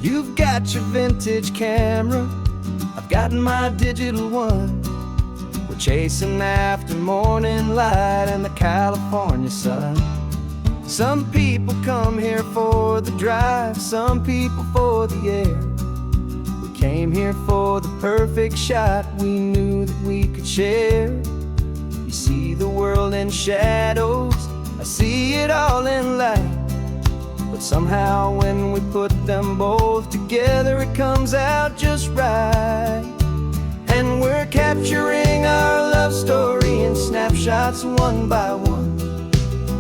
You've got your vintage camera, I've got my digital one. We're chasing after morning light and the California sun. Some people come here for the drive, some people for the air. We came here for the perfect shot we knew that we could share. You see the world in shadows, I see it all in light. But somehow when we put them both together, it comes out just right. And we're capturing our love story in snapshots one by one.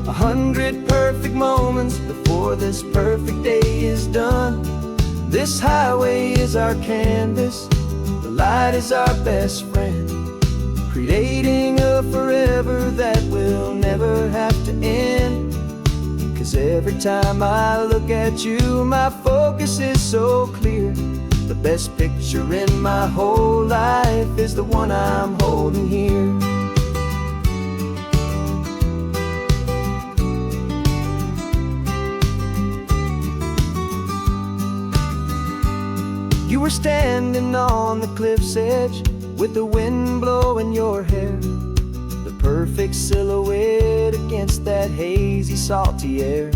100 perfect moments before this perfect day is done. This highway is our canvas, the light is our best friend, creating a forever that will never have to end. 'Cause every time I look at you, my focus is so clear. The best picture in my whole life is the one I'm holding here. You were standing on the cliff's edge with the wind blowing your hair, the perfect silhouette against that hazy, salty air.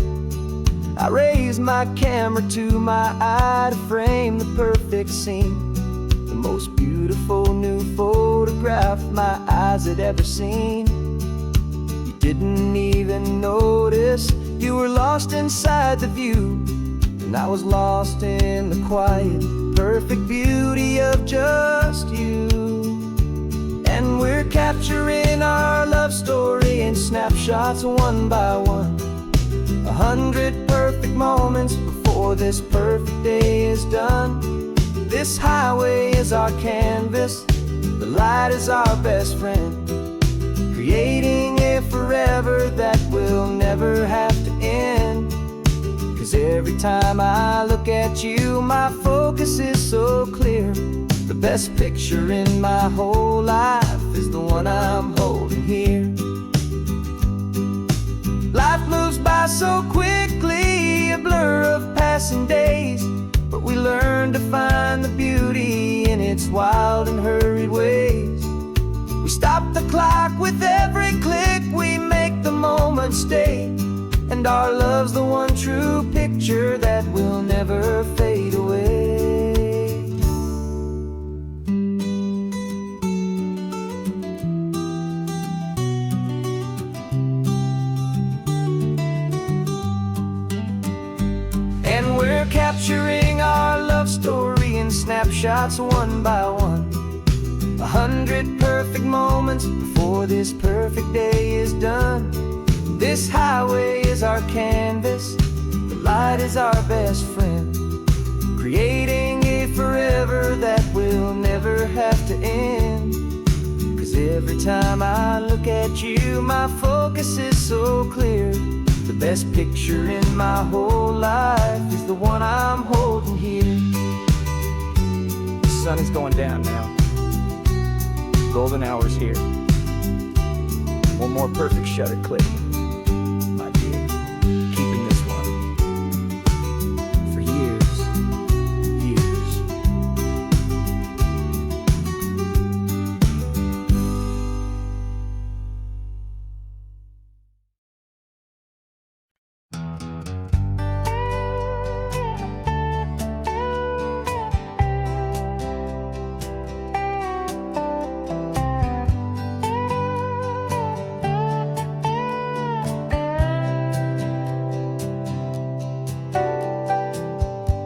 I raised my camera to my eye to frame the perfect scene, the most beautiful new photograph my eyes had ever seen. You didn't even notice you were lost inside the view, and I was lost in the quiet, perfect beauty of just you. And we're capturing our love story in snapshots one by one. 100 perfect moments before this perfect day is done. This highway is our canvas, the light is our best friend, creating a forever that will never have to end. 'Cause every time I look at you, my focus is so clear. The best picture in my whole life is the one I'm holding here. Life moves by so quickly, a blur of passing days, but we learn to find the beauty in its wild and hurried ways. We stop the clock with every click, we make the moment stay, and our love's the one true picture that will never fade away. And we're capturing our love story in snapshots one by one. 100 perfect moments before this perfect day is done. This highway is our canvas, the light is our best friend, creating a forever that will never have to end. 'Cause every time I look at you, my focus is so clear. The best picture in my whole life is the one I'm holding here. The sun is going down now. Golden hour's here. One more perfect shutter click. Keeping this one for years, years.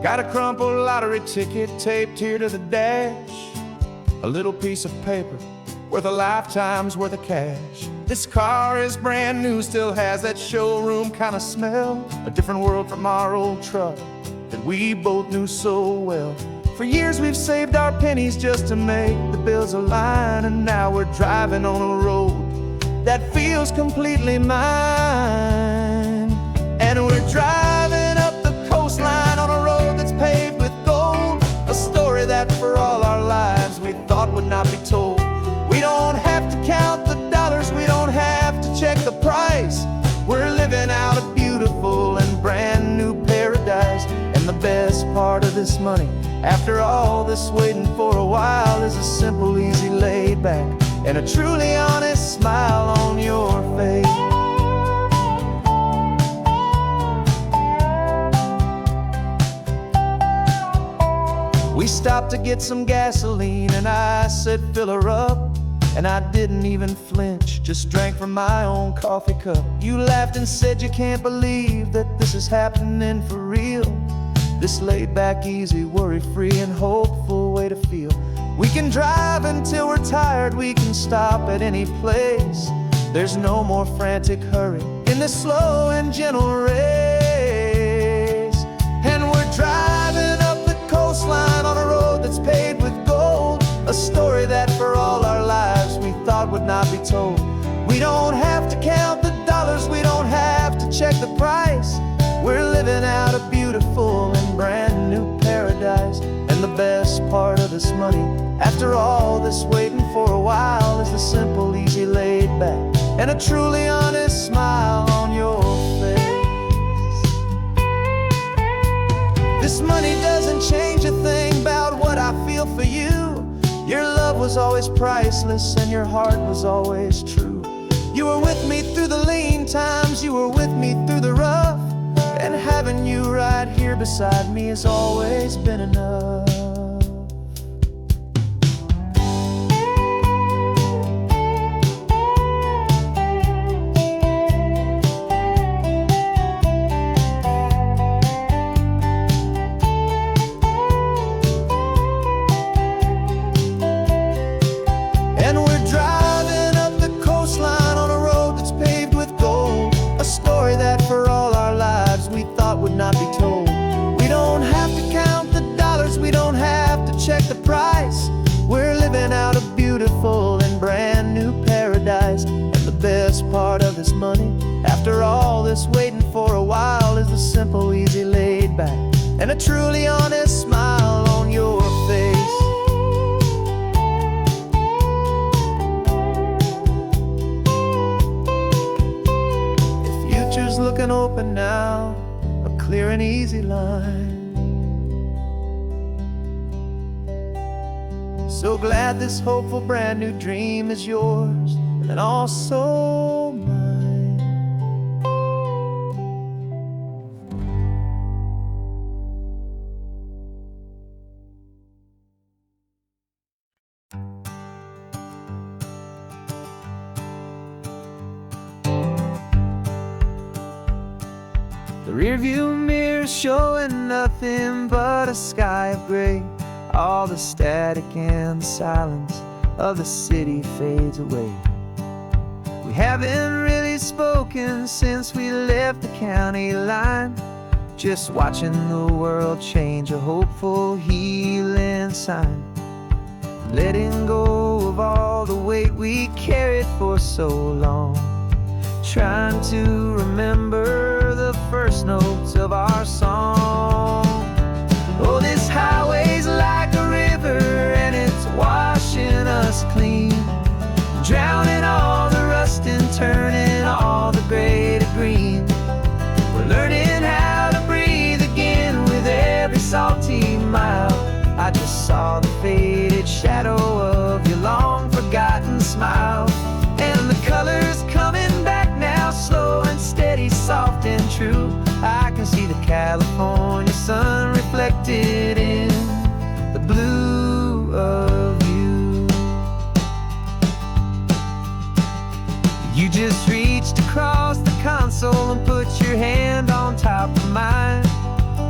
Got a crumpled lottery ticket taped here to the dash, a little piece of paper worth a lifetime's worth of cash. This car is brand new, still has that showroom kind of smell, a different world from our old truck that we both knew so well. For years we've saved our pennies just to make the bills align, and now we're driving on a road that feels completely mine. And we're driving up the coastline on a road that's paved with gold, a story that for all our lives we thought would not be told. We don't have to count the dollars, we don't have to check the price. We're living out a beautiful and brand new paradise, and the best part of this money, after all this waiting for a while, is a simple, easy, laid back, and a truly honest smile on your face. We stopped to get some gasoline, and I said, fill her up. And I didn't even flinch, just drank from my own coffee cup. You laughed and said you can't believe that this is happening for real. This laid back, easy, worry-free and hopeful way to feel. We can drive until we're tired, we can stop at any place. There's no more frantic hurry in this slow and gentle race. And we're driving up the coastline on a road that's paved with gold, a story that for all our lives we thought would not be told. We don't have to count the dollars, we don't have to check the price. We're living out a beautiful and brand new paradise. And the best part of this money, after all this waiting for a while, is the simple, easy, laid back, and a truly honest smile on your face. This money doesn't change a thing about what I feel for you. Your love was always priceless and your heart was always true. You were with me through the lean times, you were with me through the rough, and having you right here beside me has always been enough. Not be told. We don't have to count the dollars, we don't have to check the price. We're living out a beautiful and brand new paradise. And the best part of this money, after all this waiting for a while, is the simple, easy, laid back, and a truly honest smile on your face. The future's looking open now, clear and easy line. So glad this hopeful brand new dream is yours and also mine. The rearview mirror's showing nothing but a sky of gray. All the static and the silence of the city fades away. We haven't really spoken since we left the county line, just watching the world change, a hopeful healing sign. Letting go of all the weight we carried for so long, trying to remember the first notes of our song. Oh, this highway's like a river and it's washing us clean, drowning all the rust and turning all the gray to green. We're learning how to breathe again with every salty mile. I just saw the faded shadow of your long forgotten smile, and the colors coming back now, slow and steady, soft and true. I can see the California sun reflected in the blue of you. You just reached across the console and put your hand on top of mine.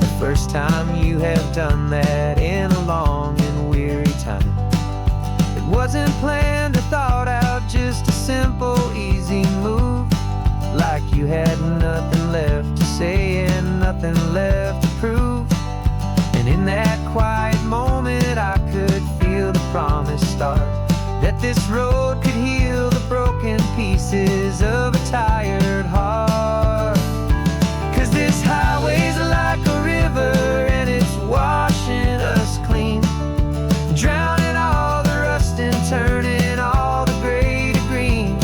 The first time you have done that in a long and weary time. It wasn't planned or thought out, just a simple, easy move. Like you had nothing left to say and nothing left to prove. And in that quiet moment I could feel the promise start, that this road could heal the broken pieces of a tired heart. 'Cause this highway's like a river and it's washing us clean, drowning all the rust and turning all the gray to green.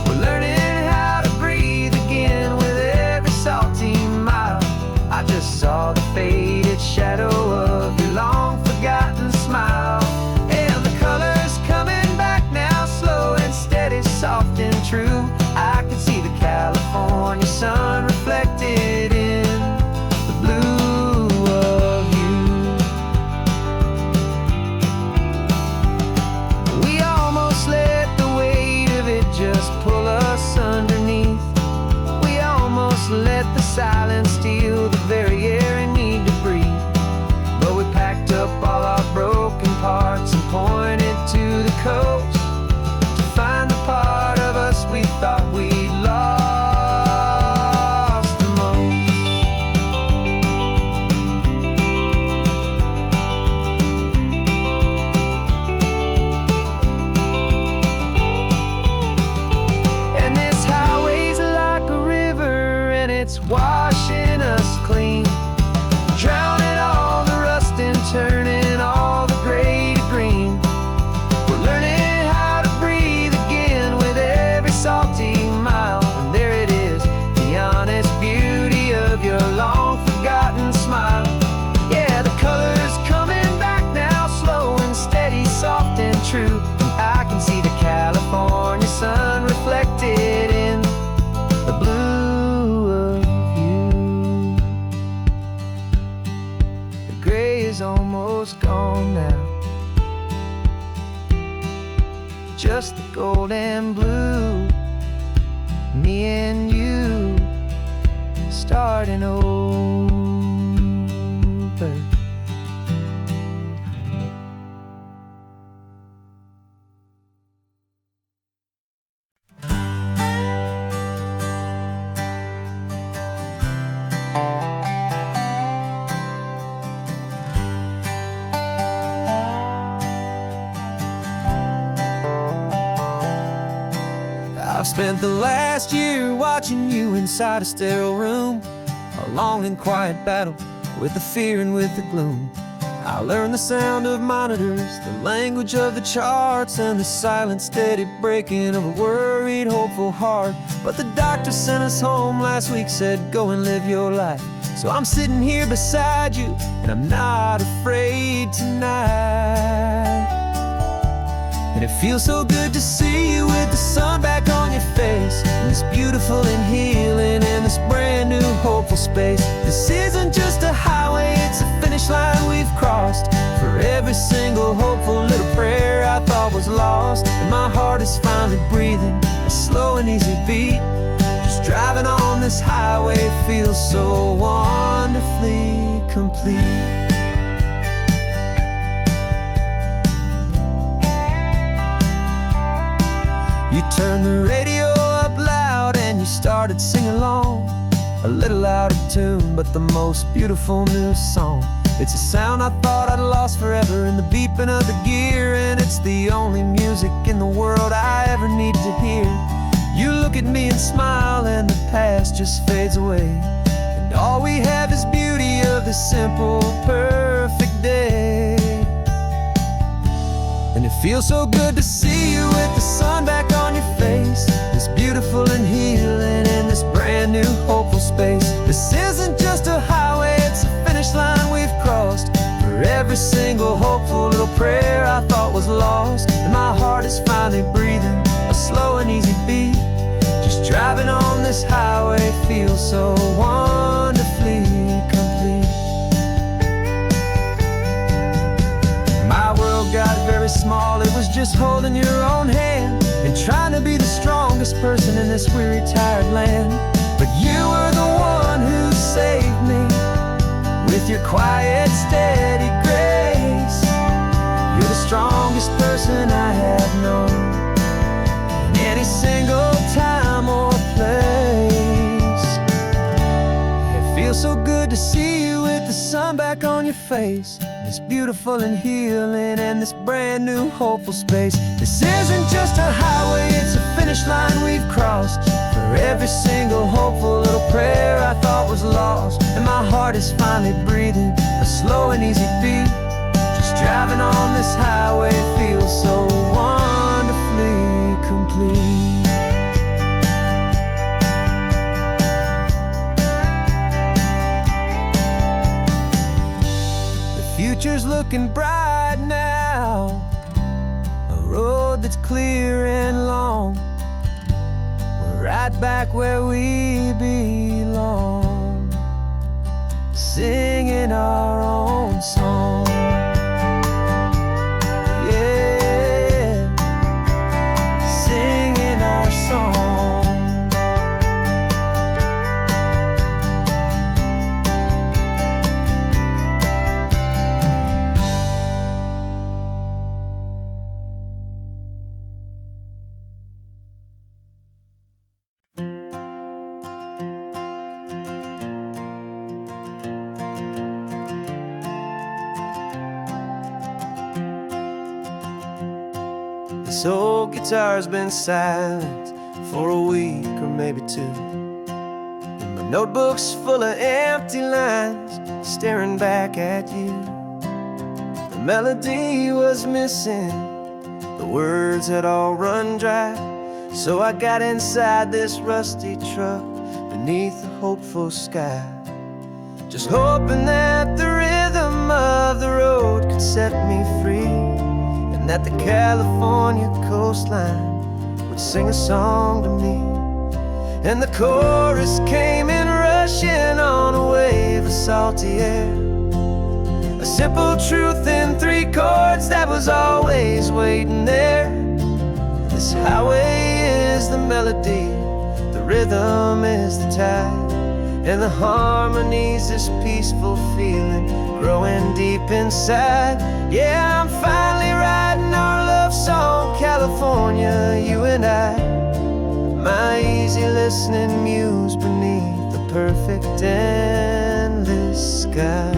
We're learning how to breathe again with every salty mile. I just saw saw the faded shadow of your long forgotten smile. And the colors coming back now, slow and steady, soft and true. I can see the California sun reflected in the blue of you. We almost let the weight of it just pull us underneath. We almost let the silence steal the very air we need to breathe. But we packed up all our broken parts and pointed to the coast to find the part of us we thought we'd lost the most. And this highway's like a river, and it's washing us clean, drowning all the rust and turning all the gray to green. We're learning how to breathe again with every salty mile. And there it is, the honest beauty of your long forgotten smile. Yeah, the colors coming back now, slow and steady, soft and true. I can see the California sun reflected in the blue of you. The gray is almost gone now, just the gold and blue. Me and you starting over. I've spent the last year watching you inside a sterile room, a long and quiet battle with the fear and with the gloom. I learned the sound of monitors, the language of the charts, and the silent steady breaking of a worried, hopeful heart. But the doctor sent us home last week, said go and live your life. So I'm sitting here beside you, and I'm not afraid tonight. And it feels so good to see you with the sun back on your face, and this beautiful and healing in this brand new hopeful space. This isn't just a highway, it's a finish line we've crossed. For every single hopeful little prayer I thought was lost, and my heart is finally breathing a slow and easy beat. Just driving on this highway feels so wonderfully complete. You turned the radio up loud and you started singing along, a little out of tune, but the most beautiful new song. It's a sound I thought I'd lost forever in the beeping of the gear, and it's the only music in the world I ever need to hear. You look at me and smile, and the past just fades away, and all we have is beauty of this simple, perfect day. And it feels so good to see you with the sun back on your face, this beautiful and healing in this brand new hopeful space. This isn't just a highway, it's a finish line we've crossed. For every single hopeful little prayer I thought was lost, and my heart is finally breathing a slow and easy beat. Just driving on this highway feels so wonderfully complete. My world got very small, it was just holding your own hand and trying to be the strongest person in this weary, tired land. But you were the one who saved me with your quiet, steady grace. You're the strongest person I have known in any single time or place. It feels so good to see you with the sun back on your face, this beautiful and healing and this brand new hopeful space. This isn't just a highway, it's a finish line we've crossed. For every single hopeful little prayer I thought was lost, and my heart is finally breathing a slow and easy beat. Just driving on this highway feels so wonderfully complete. future's looking bright now. A road that's clear and long. We're right back where we belong, singing our own song. Yeah, singing our song. This old guitar's been silent for a week or maybe two, and my notebook's full of empty lines staring back at you. The melody was missing, the words had all run dry, so I got inside this rusty truck beneath a hopeful sky, just hoping that the rhythm of the road could set me free, that the California coastline would sing a song to me. And the chorus came in rushing on a wave of salty air, a simple truth in 3 chords that was always waiting there. This highway is the melody, the rhythm is the tide, and the harmony's this peaceful feeling growing deep inside. Yeah, I'm finally writing our love song, California, you and I, my easy listening muse beneath the perfect endless sky.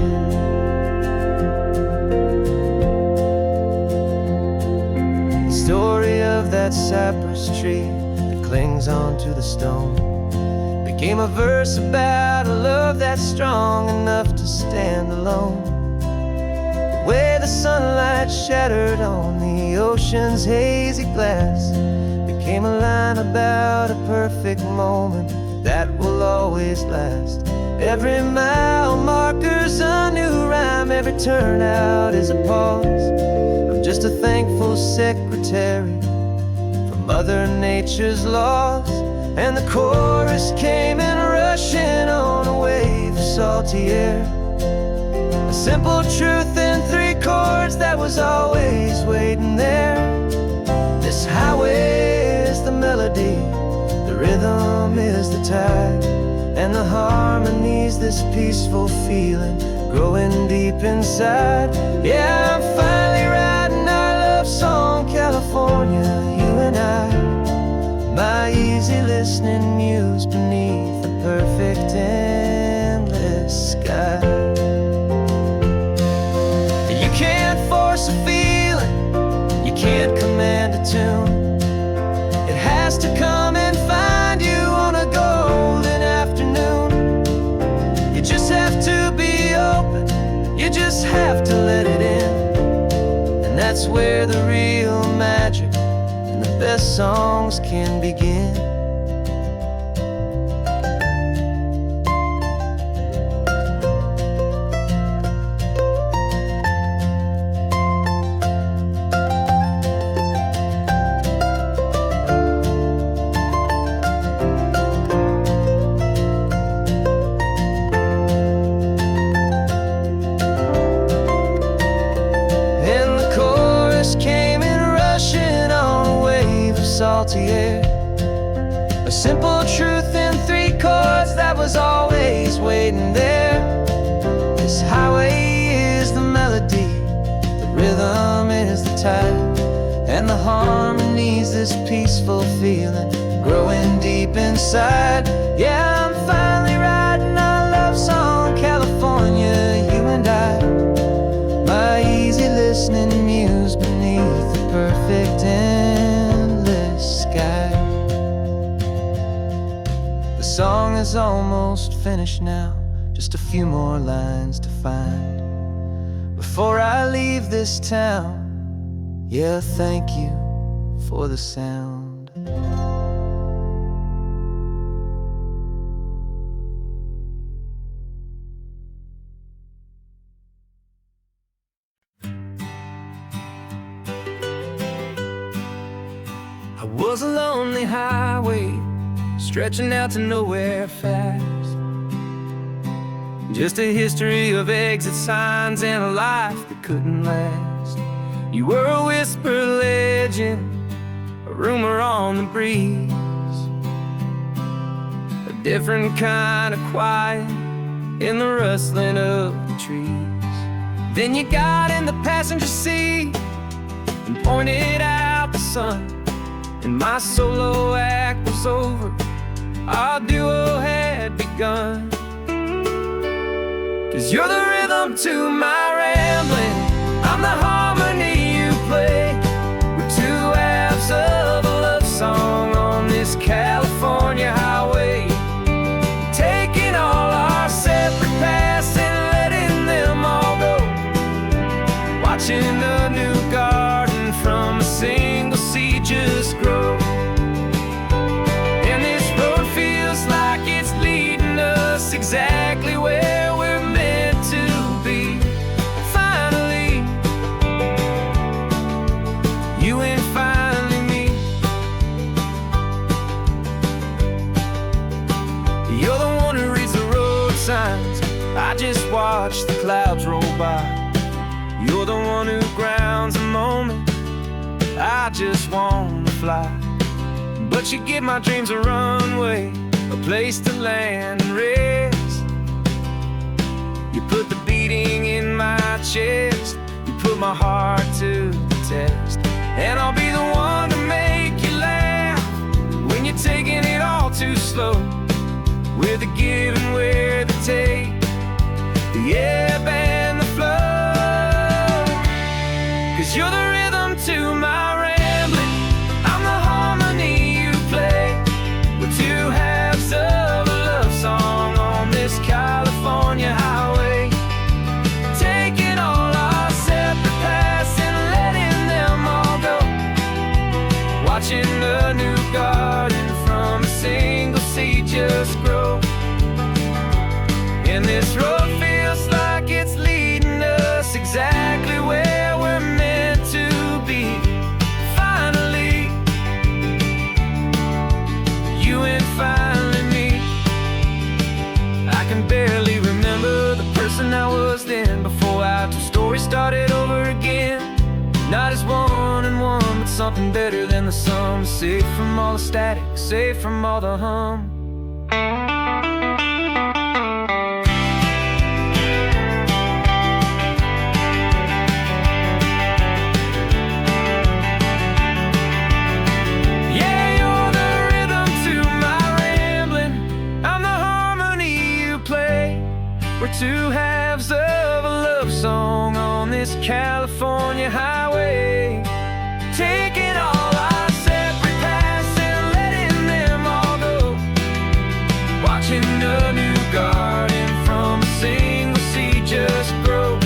The story of that cypress tree that clings onto the stone became a verse about a love that's strong enough to stand alone. The way the sunlight shattered on the ocean's hazy glass became a line about a perfect moment that will always last. Every mile marker's a new rhyme, every turnout is a pause. I'm just a thankful secretary for Mother Nature's laws. And the chorus came in rushing on a wave of salty air, a simple truth in 3 chords that was always waiting there. This highway is the melody, the rhythm is the tide, and the harmony's this peaceful feeling growing deep inside. Yeah, I'm finally writing our love song, California, you and I, my easy listening muse beneath the perfect endless sky. You can't force a feeling, you can't command a tune. It has to come and find you on a golden afternoon. You just have to be open, you just have to let it in, and that's where the real magic, the best songs can begin. And the chorus came in rushing on a wave of salty air, a simple truth in 3 chords that was always waiting there. This highway is the melody, the rhythm is the tide, and the harmony's this peaceful feeling growing deep inside. Yeah, I'm finally writing our love song, California, you and I, my easy listening muse beneath the perfect endless sky. The song is almost finished now, just a few more lines to find before I leave this town. Yeah, thank you for the sound. was a lonely highway stretching out to nowhere fast. Just a history of exit signs and a life that couldn't last. You were a whisper legend, a rumor on the breeze, a different kind of quiet in the rustling of the trees. Then you got in the passenger seat and pointed out the sun, and my solo act was over, our duo had begun. 'Cause you're the rhythm to my rambling, I'm the harmony you play. We're two halves of a love song on this California highway, taking all our separate paths and letting them all go, watching a new garden from a single seed just grow. And this road feels like it's leading us exactly where we're to be. Finally, you and finally me. You're the one who reads the road signs, I just watch the clouds roll by. You're the one who grounds the moment, I just wanna fly. But you give my dreams a runway, a place to land and rest. You put the beating in my chest, you put my heart to the test. And I'll be the one to make you laugh when you're taking it all too slow. We're the give and we're the take, the ebb and the flow. 'Cause you're the rhythm to my rambling, I'm the harmony you play. We're two halves of a love song on this California highway, taking all our separate paths and letting them all go, watching a new garden from a single seed just grow. And this road feels like it's leading us exactly where we're meant to be. Finally, you and finally me. I can barely remember the person I was then, before our two stories started over again. Not as one and one, but something better than the sum. Safe from all the static, safe from all the hum. Yeah, you're the rhythm to my rambling, I'm the harmony you play. We're two halves of a love song on this California highway, taking all our separate paths and letting them all go, watching a new garden from a single seed just grow.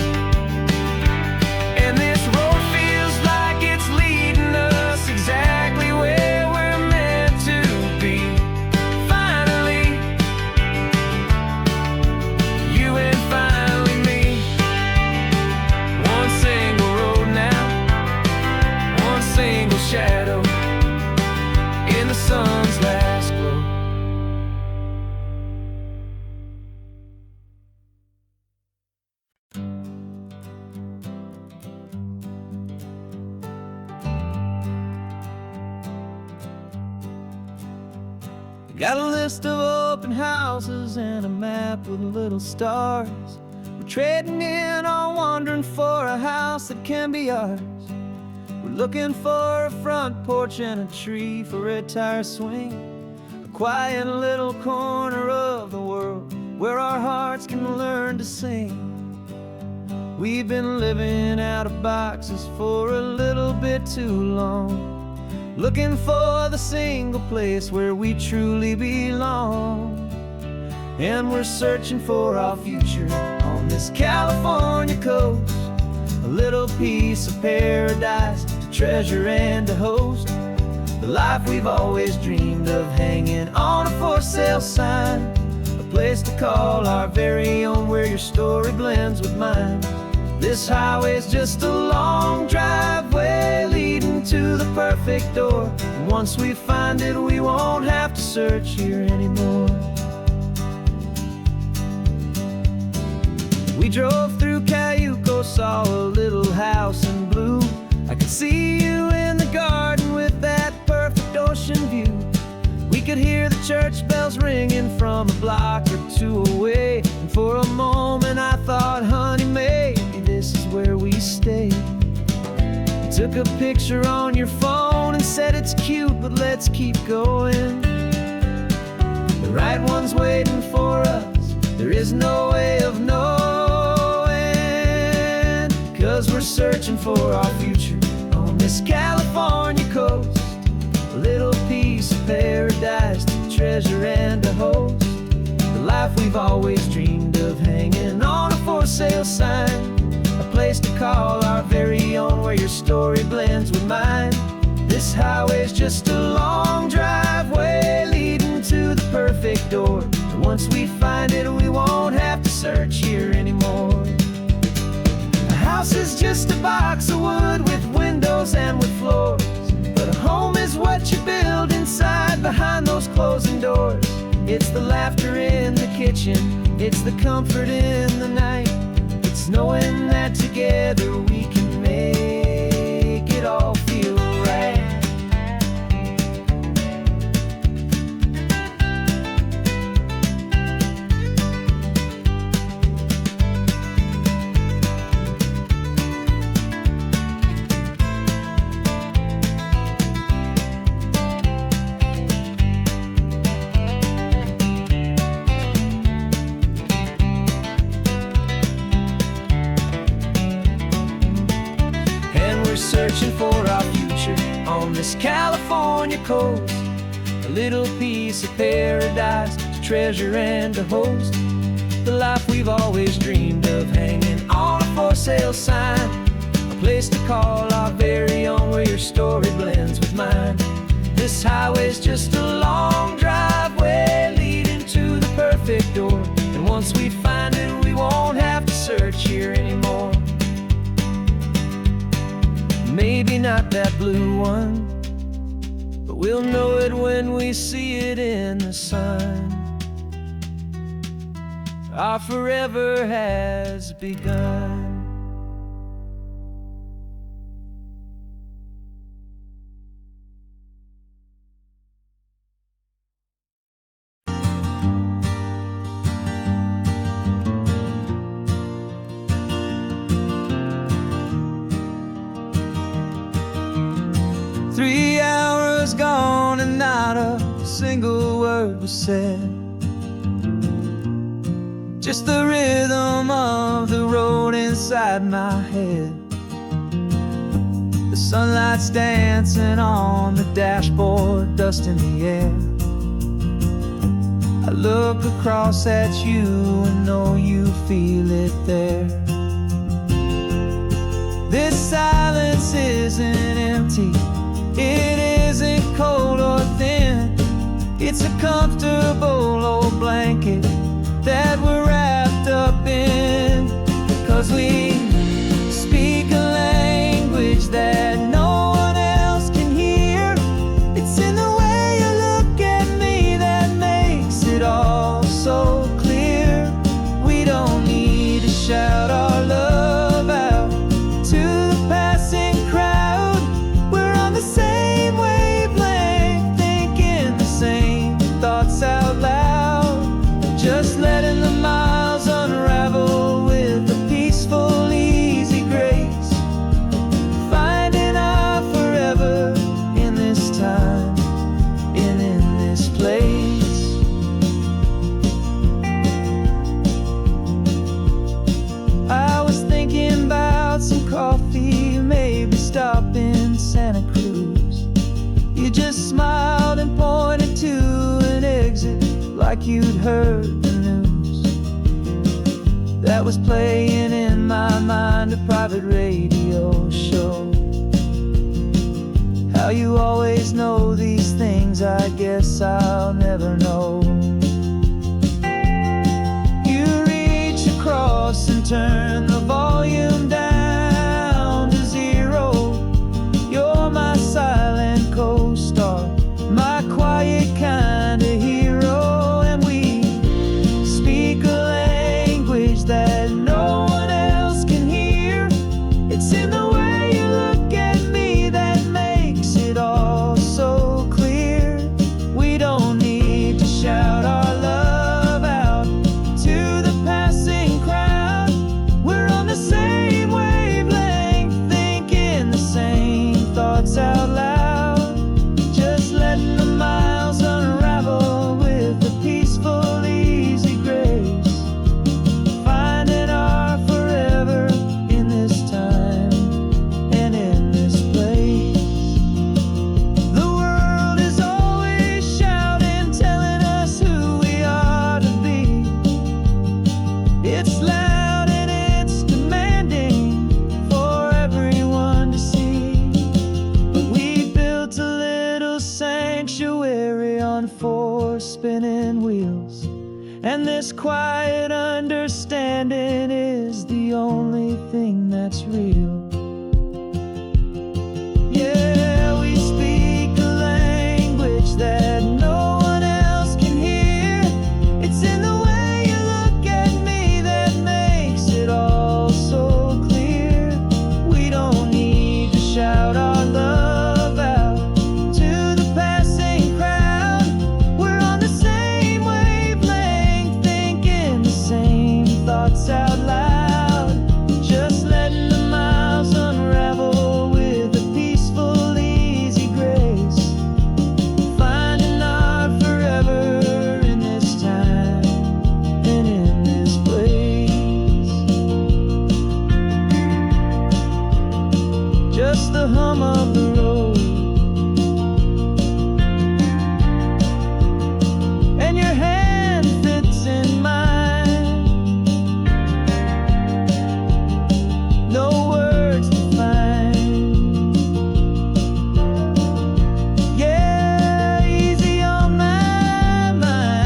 And this road feels like it's leading us exactly where we're meant to be. Finally, you and finally me. One single road now, one single shadow in the sun's last glow. Got a list of open houses and a map with little stars. We're trading in on wandering for a house that can be ours. We're looking for a front porch and a tree for a tire swing, a quiet little corner of the world where our hearts can learn to sing. We've been living out of boxes for a little bit too long, looking for the single place where we truly belong. And we're searching for our future on this California coast, a little piece of paradise to treasure and to host, the life we've always dreamed of, hanging on a for sale sign, a place to call our very own, where your story blends with mine. This highway's just a long driveway leading to the perfect door. And once we find it, we won't have to search here anymore. We drove through Cayuco, saw a little house in blue. I could see you in the garden with that perfect ocean view. We could hear the church bells ringing from a block or two away. And for a moment I thought, honey, maybe this is where we stay. You took a picture on your phone and said it's cute, but let's keep going. The right one's waiting for us, there is no way of knowing. 'Cause we're searching for our future on this California coast. A little piece of paradise to treasure and to host. The life we've always dreamed of, hanging on a for sale sign. A place to call our very own, where your story blends with mine. This highway's just a long driveway leading to the perfect door. And once we find it, we won't have to search here anymore. A house is just a box of wood with windows and with floors. But a home is what you build inside, behind those closing doors. It's the laughter in the kitchen, it's the comfort in the night. It's knowing that together we can make it all feel right. Searching for our future on this California coast. A little piece of paradise to treasure and to host. The life we've always dreamed of, hanging on a for sale sign. A place to call our very own, where your story blends with mine. This highway's just a long driveway leading to the perfect door. And once we find it, we won't have to search here anymore. Maybe not that blue one, but we'll know it when we see it in the sun. Our forever has begun. Gone and not a single word was said. Just the rhythm of the road inside my head. The sunlight's dancing on the dashboard, dust in the air. I look across at you and know you feel it there. This silence isn't empty, it isn't cold or thin. It's a comfortable old blanket that we're wrapped up in. 'Cause we speak a language that no one else can hear. It's in the way you look at me that makes it all so clear. We don't need to shout our love out to the passing crowd. We're on the same wavelength, thinking the same thoughts out loud. Just letting the miles unravel with a peaceful, easy grace. Finding our forever in this time and in this place. I was thinking about some coffee, maybe stop in Santa Cruz. You just smiled and pointed to an exit like you'd heard the news. That was playing in my mind, a private radio show. How you always know these things, I guess I'll never know. You reach across and turn the volume down to zero. You're my quiet understanding is the only thing that's real. Yeah, we speak a language that no one else can hear. It's in the way you look at me that makes it all so clear. We don't need to shout our love out to the passing crowd. We're on the same wavelength, thinking the same thoughts out loud. Just letting the miles unravel with a peaceful, easy grace. Finding our forever in this time and in this place. Just the hum of the road and your hand fits in mine. No words to find. Yeah, easy on my mind.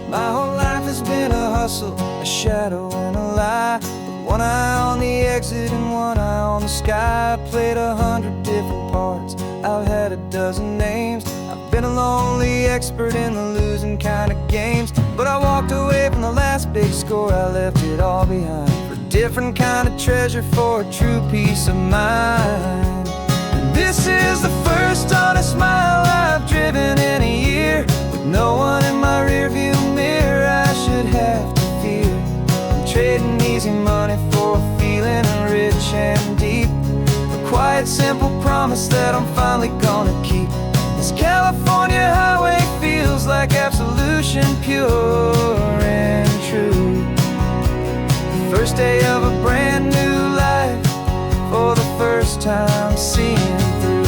My whole life has been a hustle, a shadow and a lie. With one eye on the exit and one eye on the sky. I played 100 different parts, I've had a dozen names. I've been a lonely expert in the losing kind of games. But I walked away from the last big score, I left it all behind for a different kind of treasure, for a true peace of mind. And this is the first honest mile I've driven in a year, with no one in my rearview mirror I should have to fear. I'm trading easy money for a feeling rich and deep, a quiet, simple promise that I'm finally gonna keep. This California highway feels like absolution, pure and true. The first day of a brand new life, for the first time seeing through.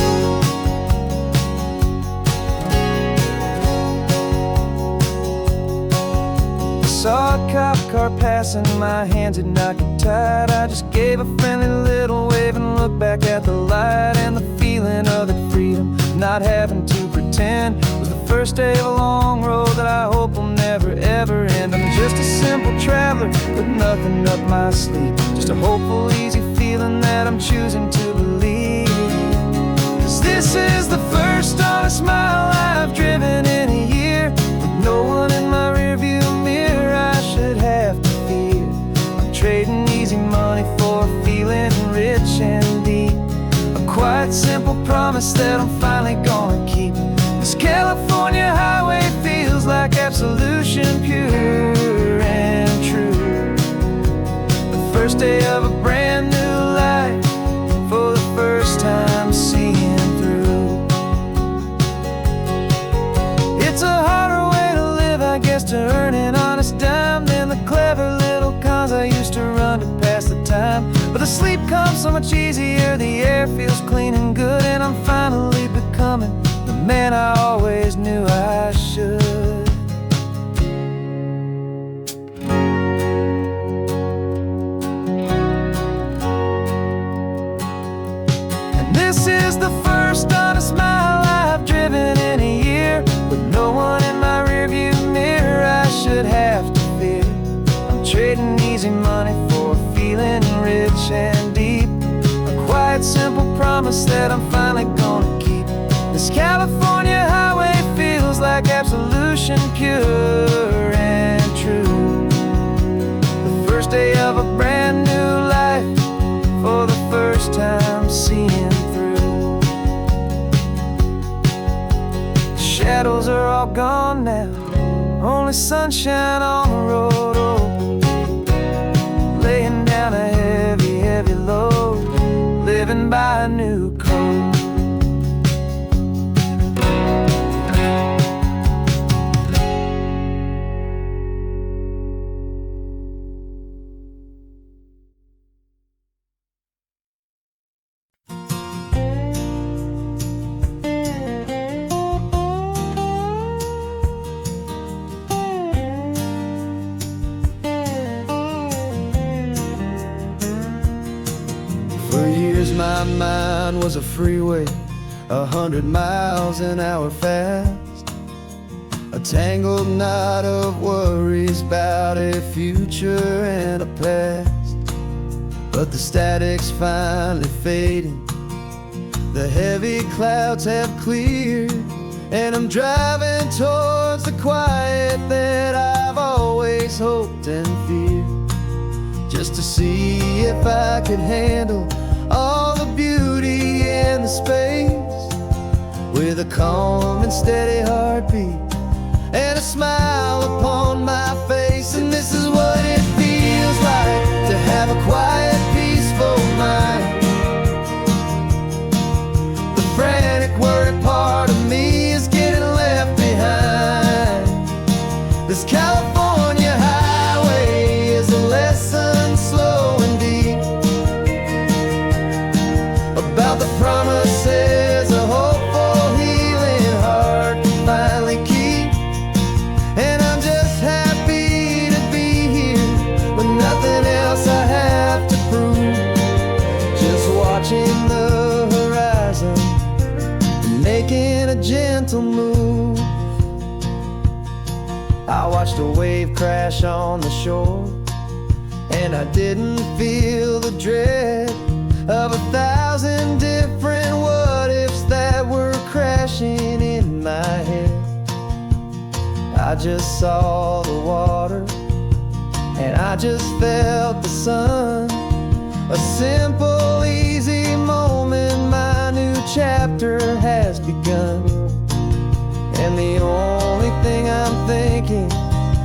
Saw a cop car passing, my hands had not got tied. I just gave a friendly little wave and looked back at the light. And the feeling of the freedom, not having to pretend, was the first day of a long road that I hope will never ever end. I'm just a simple traveler with nothing up my sleeve, just a hopeful, easy feeling that I'm choosing to believe. 'Cause this is the first honest mile I've driven in a year, with no one in my rearview mirror I should have to fear. I'm trading easy money for a feeling rich and deep, a quiet, simple promise that I'm finally gonna keep. This California highway feels like absolution, pure and true. The first day of a brand new life, for the first time seeing through. It's a harder way to live, I guess, to earn an honest dime than the clever little cons I used to run to pass the time. But the sleep comes so much easier, the air feels clean and good, and I'm finally becoming the man I always knew I should. And this is the first honest mile I've driven in a year, with no one in my rearview mirror I should have to fear. I'm trading easy money for a feeling rich and deep, a quiet, simple promise that I'm finally gonna keep. This California highway feels like absolution, pure and true. The first day of a brand new life, for the first time seeing through. The shadows are all gone now, only sunshine on the road. Oh, laying down a heavy, heavy load, living by a new code. my mind was a freeway, 100 miles an hour fast, a tangled knot of worries about a future and a past. But the static's finally fading, the heavy clouds have cleared, and I'm driving towards the quiet that I've always hoped and feared, just to see if I could handle all the beauty and the space, with a calm and steady heartbeat and a smile upon my face. And this is what it feels like to have a quiet, peaceful mind. The frantic, worried part of me is getting left behind. This California highway is a lesson slow and deep about the promises a hopeful, healing heart can finally keep. And I'm just happy to be here with nothing else I have to prove, just watching the horizon and making a gentle move. I watched a wave crash on the shore, and I didn't feel the dread of 1,000 different what-ifs that were crashing in my head. I just saw the water, and I just felt the sun. A simple, easy moment, my new chapter has begun. And the only thing I'm thinking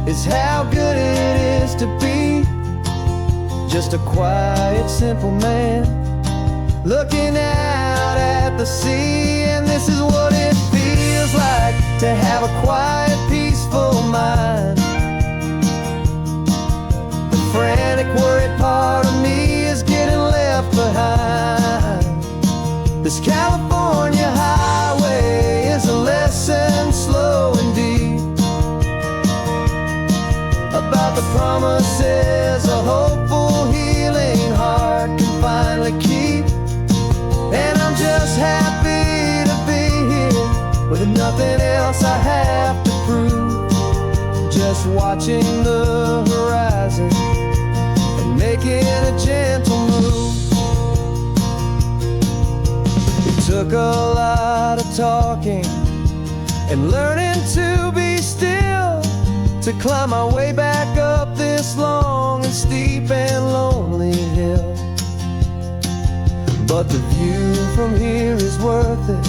is how good it is to be just a quiet, simple man looking out at the sea. And this is what it feels like to have a quiet, peaceful mind. The frantic, worried part of me is getting left behind. This California highway is a lesson slow and deep about the promises a hopeful, healing heart can finally keep. And I'm just happy to be here with nothing else I have to prove, just watching the horizon and making a gentle move. It took a lot of talking and learning to be still to climb my way back up this long and steep and lonely hill. But the view from here is worth it.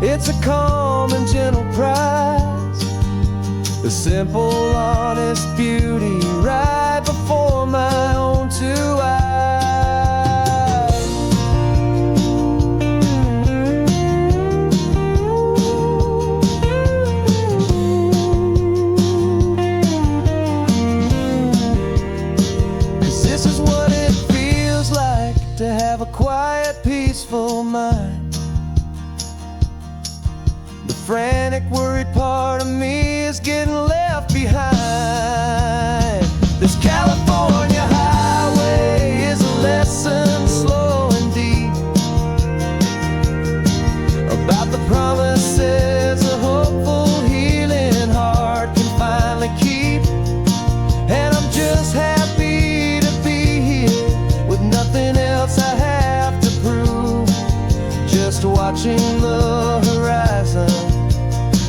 It's a calm and gentle prize, the simple, honest beauty right before my own two eyes. 'Cause this is what it feels like to have a quiet, peaceful mind. The frantic, worried part of me is getting left behind. This California highway is a lesson slow and deep about the promises a hopeful, healing heart can finally keep. And I'm just happy to be here with nothing else I have to prove, just watching the horizon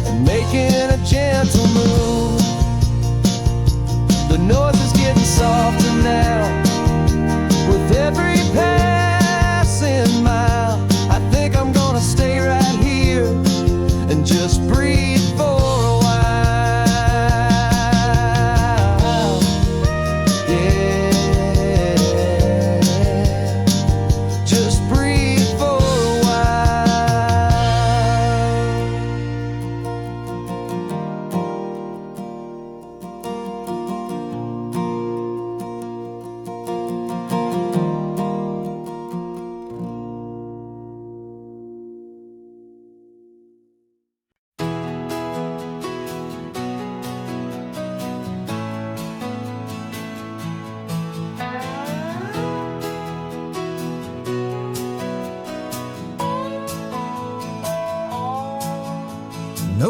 and making a gentle move. The noise is getting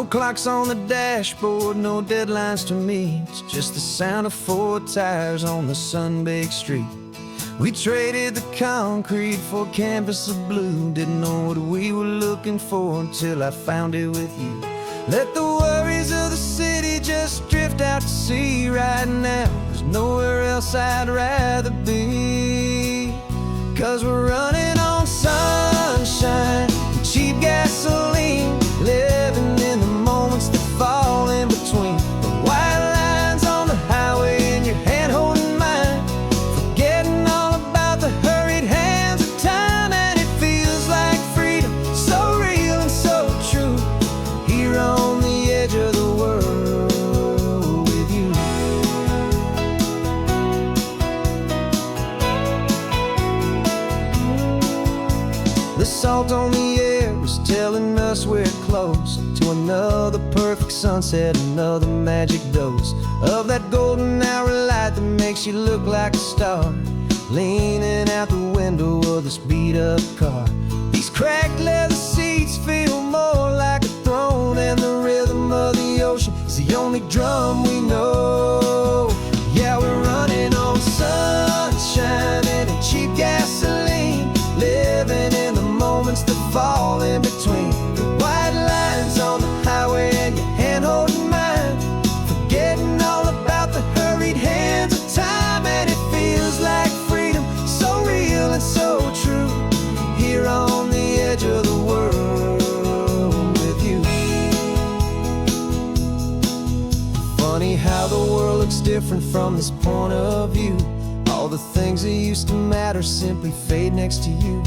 No clocks on the dashboard, no deadlines to meet. It's just the sound of 4 tires on the sun-baked street. We traded the concrete for a canvas of blue. Didn't know what we were looking for until I found it with you. Let the worries of the city just drift out to sea right now. There's nowhere else I'd rather be. 'Cause we're running on sunshine and cheap gasoline, living in the moments that fall in between. The white lines on the highway and your hand holding mine, forgetting all about the hurried hands of time. And it feels like freedom, so real and so true, here on the edge of the world with you. The salt on the air is telling us we're close to another perfect sunset, another magic dose of that golden hour light that makes you look like a star, leaning out the window of this beat-up car. These cracked leather seats feel more like a throne, and the rhythm of the ocean is the only drum we know. Yeah, we're running on sunshine and cheap gasoline, living in the moments that fall in between. The white lines on the highway and your hand holding mine, forgetting all about the hurried hands of time. And it feels like freedom, so real and so true, here on the edge of the world with you. Funny how the world looks different from this point of view. All the things that used to matter simply fade next to you.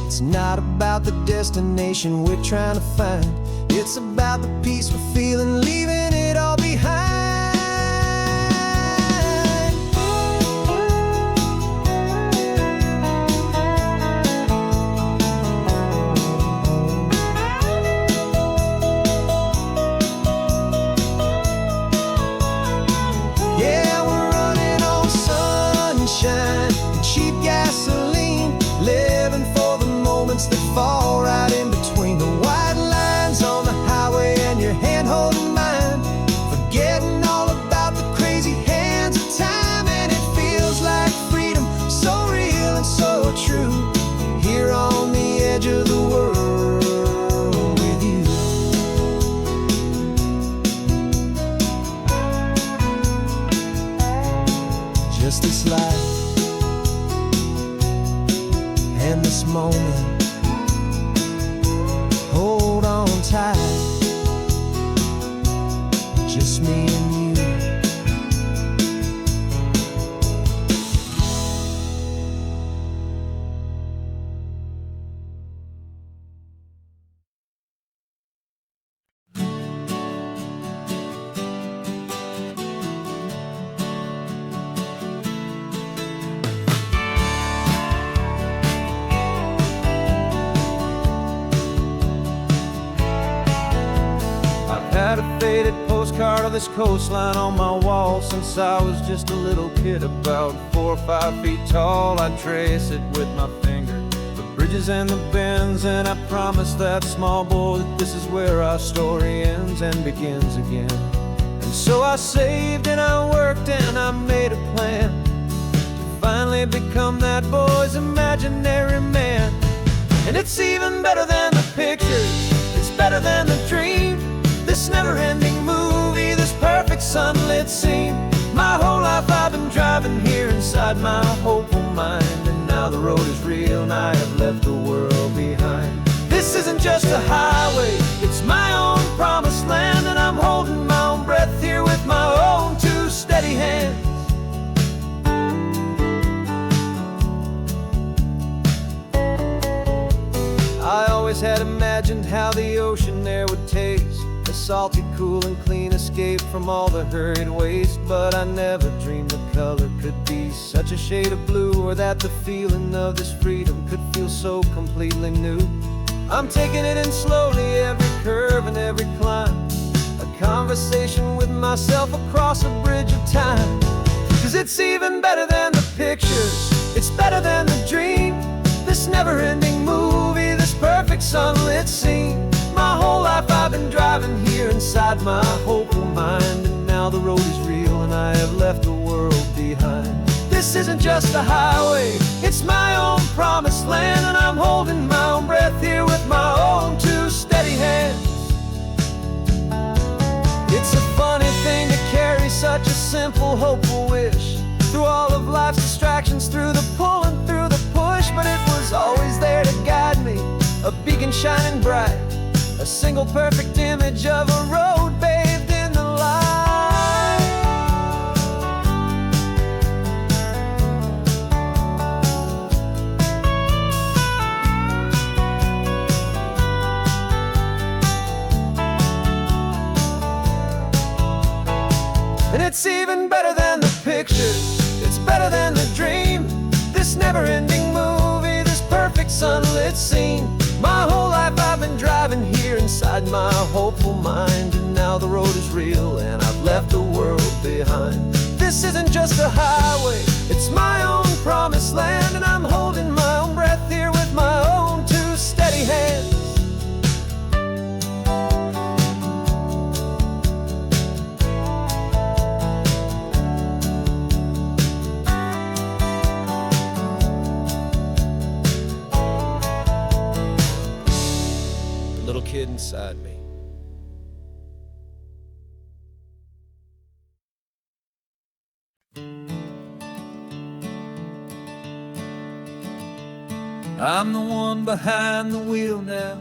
It's not about the destination we're trying to find, it's about the peace we're feeling, leaving it all behind. Yeah, we're running on sunshine and cheap gasoline, living for the moments that fall right in between. The white lines on the highway and your hand holding mine, forgetting all about the crazy hands of time. And it feels like freedom, so real and so true, here on the edge of the world with you. Just this life and this moment, hold on tight, just me and you. Had a faded postcard of this coastline on my wall since I was just a little kid, about 4 or 5 feet tall. I trace it with my finger, the bridges and the bends, and I promised that small boy that this is where our story ends and begins again. And so I saved and I worked and I made a plan to finally become that boy's imaginary man. And it's even better than the pictures, it's better than the dream, this never-ending movie, this perfect sunlit scene. My whole life I've been driving here inside my hopeful mind, and now the road is real and I have left the world behind. This isn't just a highway, it's my own promised land, and I'm holding my own breath here with my own 2 steady hands. I always had imagined how the ocean air would taste, a salty, cool and clean escape from all the hurried waste. But I never dreamed the color could be such a shade of blue, or that the feeling of this freedom could feel so completely new. I'm taking it in slowly, every curve and every climb, a conversation with myself across a bridge of time. 'Cause it's even better than the pictures, it's better than the dream, this never-ending movie, this perfect sunlit scene. My whole life I've been driving here inside my hopeful mind, and now the road is real and I have left the world behind. This isn't just a highway, it's my own promised land, and I'm holding my own breath here with my own two steady hands. It's a funny thing to carry such a simple, hopeful wish through all of life's distractions, through the pull and through the push, but it was always there to guide me, a beacon shining bright, a single perfect image of a road bathed in the light. And it's even better than the pictures, it's better than the dream, this never-ending movie, this perfect sunlit scene. My whole life I've been driving here inside my hopeful mind, and now the road is real and I've left the world behind. This isn't just a highway, it's my own promised land, and I'm holding my own breath here with my own two steady hands. Little kid inside me. I'm the one behind the wheel now.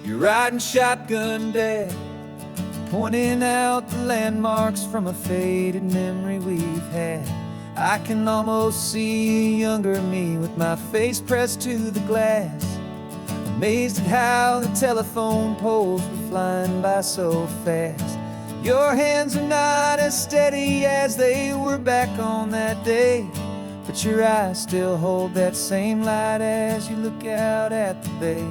You're riding shotgun, Dad, pointing out the landmarks from a faded memory we've had. I can almost see a younger me with my face pressed to the glass, amazed at how the telephone poles were flying by so fast. Your hands are not as steady as they were back on that day, but your eyes still hold that same light as you look out at the bay.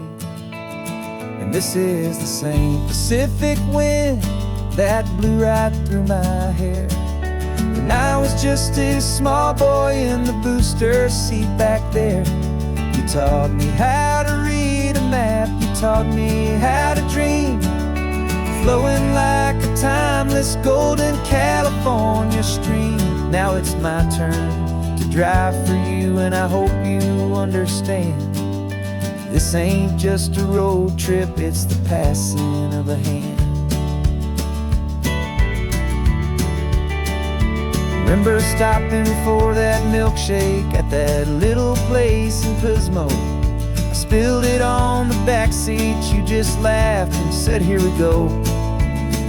And this is the same Pacific wind that blew right through my hair when I was just a small boy in the booster seat back there. You taught me how to read a map, you taught me how to dream, flowing like a timeless golden California stream. Now it's my turn to drive for you, and I hope you understand. This ain't just a road trip, it's the passing of a hand. Remember stopping for that milkshake at that little place in Pismo? I spilled it on the back seat, you just laughed and said, here we go.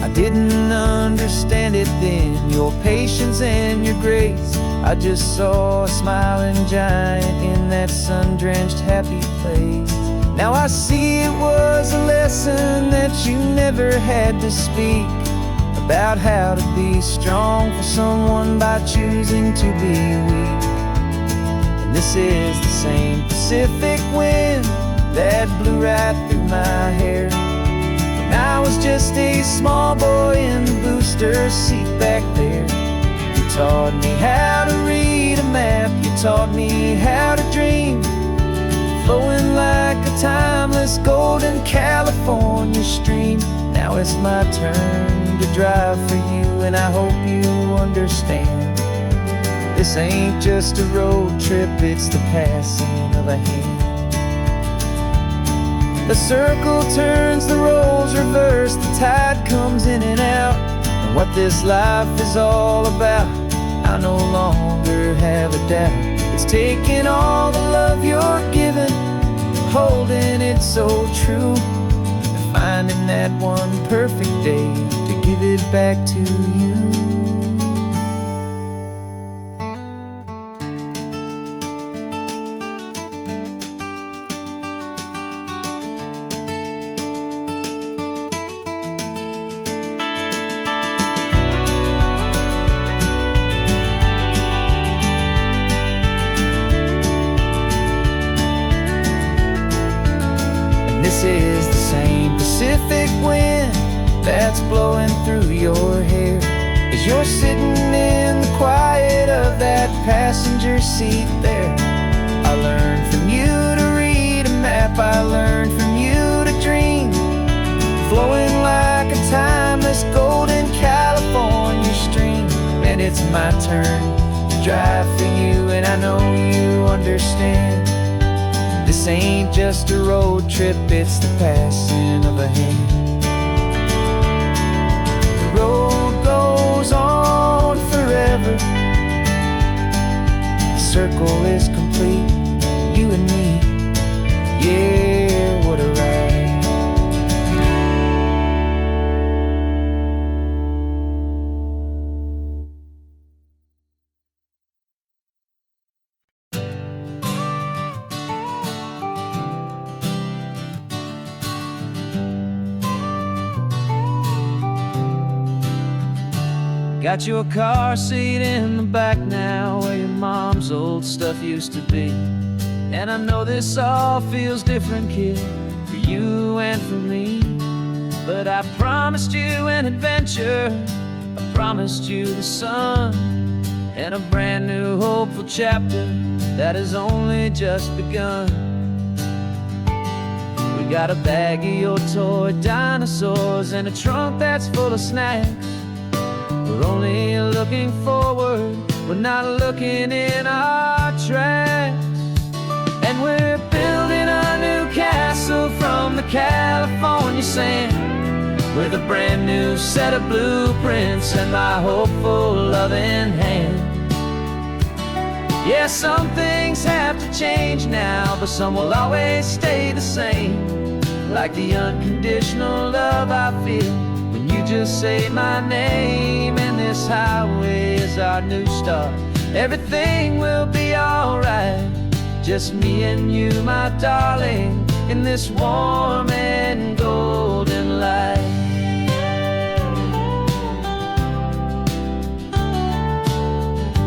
I didn't understand it then, your patience and your grace. I just saw a smiling giant in that sun-drenched happy place. Now I see it was a lesson that you never had to speak, about how to be strong for someone by choosing to be weak. And this is the same Pacific wind that blew right through my hair when I was just a small boy in the booster seat back there. You taught me how to read a map, you taught me how to dream, flowing like a timeless golden California stream. Now it's my turn to drive for you, and I hope you understand. This ain't just a road trip, it's the passing of a hand. The circle turns, the roles reverse, the tide comes in and out, and what this life is all about, I no longer have a doubt. It's taking all the love you're giving, holding it so true, and finding that one perfect day to give it back to you. This is the same Pacific wind that's blowing through your hair as you're sitting in the quiet of that passenger seat there. I learned from you to read a map, I learned from you to dream, flowing like it's my turn to drive for you, and I know you understand. This ain't just a road trip, it's the passing of a hand. The road goes on forever. The circle is complete, you and me. Yeah, what a ride. Got your car seat in the back now, where your mom's old stuff used to be. And I know this all feels different, kid, for you and for me. But I promised you an adventure, I promised you the sun, and a brand new hopeful chapter that has only just begun. We got a bag of your toy dinosaurs and a trunk that's full of snacks. We're only looking forward, we're not looking in our tracks. And we're building a new castle from the California sand, with a brand new set of blueprints and my hopeful loving hand. Yeah, some things have to change now, but some will always stay the same. Like the unconditional love I feel when you just say my name. And this highway is our new start. Everything will be alright, just me and you, my darling, in this warm and golden light.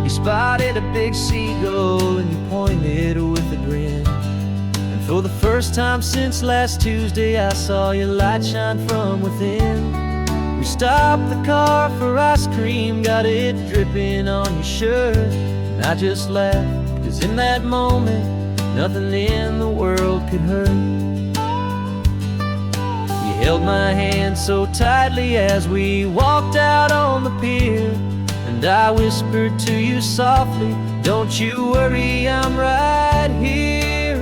You spotted a big seagull and you pointed with a grin. And for the first time since last Tuesday, I saw your light shine from within. We stopped the car for ice cream, got it dripping on your shirt. And I just laughed, 'cause in that moment, nothing in the world could hurt. You held my hand so tightly as we walked out on the pier, and I whispered to you softly, don't you worry, I'm right here.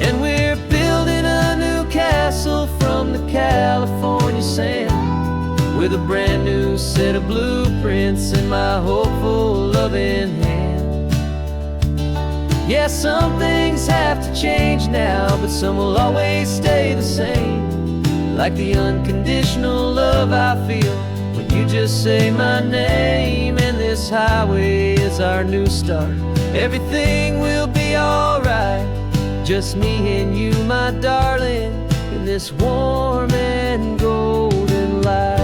And we're building a new castle from the California sand, with a brand new set of blueprints in my hopeful loving hand. Yeah, some things have to change now, but some will always stay the same. Like the unconditional love I feel when you just say my name. And this highway is our new start. Everything will be alright, just me and you, my darling, in this warm and golden light.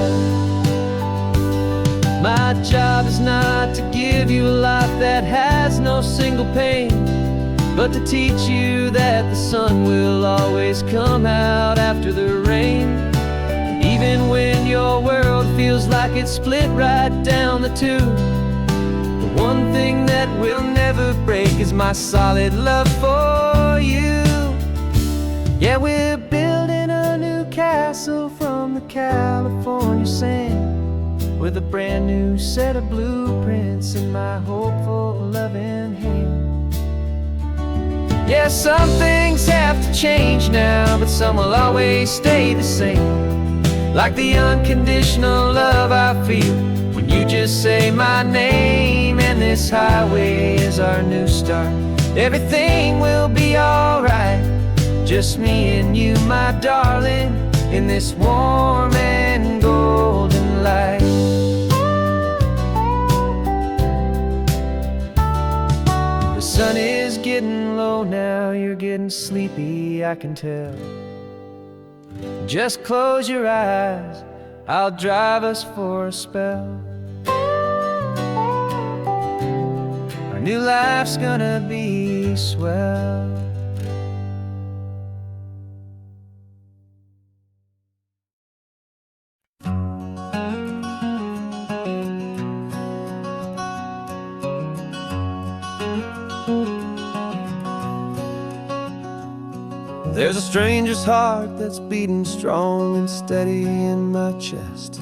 My job is not to give you a life that has no single pain, but to teach you that the sun will always come out after the rain. Even when your world feels like it's split right down the two, the one thing that will never break is my solid love for you. Yeah, we're building a new castle from the California sand, with a brand new set of blueprints in my hopeful loving hand. Yeah, some things have to change now, but some will always stay the same. Like the unconditional love I feel when you just say my name. And this highway is our new start. Everything will be alright, just me and you, my darling, in this warm and golden light. The sun is getting low now, you're getting sleepy, I can tell. Just close your eyes, I'll drive us for a spell. Our new life's gonna be swell. There's a stranger's heart that's beating strong and steady in my chest.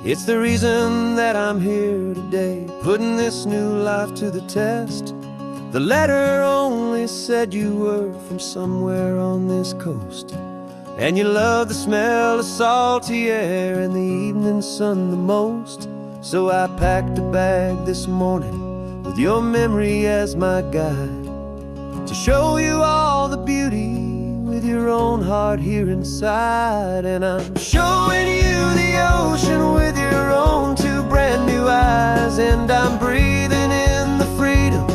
It's the reason that I'm here today, putting this new life to the test. The letter only said you were from somewhere on this coast, and you love the smell of salty air and the evening sun the most. So I packed a bag this morning with your memory as my guide, to show you all the beauty with your own heart here inside. And I'm showing you the ocean with your own two brand new eyes, and I'm breathing in the freedom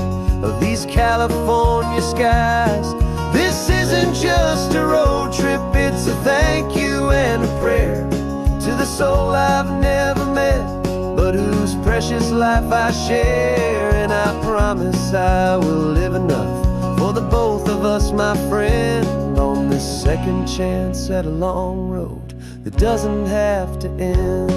of these California skies. This isn't just a road trip, it's a thank you and a prayer to the soul I've never met, but whose precious life I share. And I promise I will live enough for the both of us, my friend, on this second chance at a long road that doesn't have to end.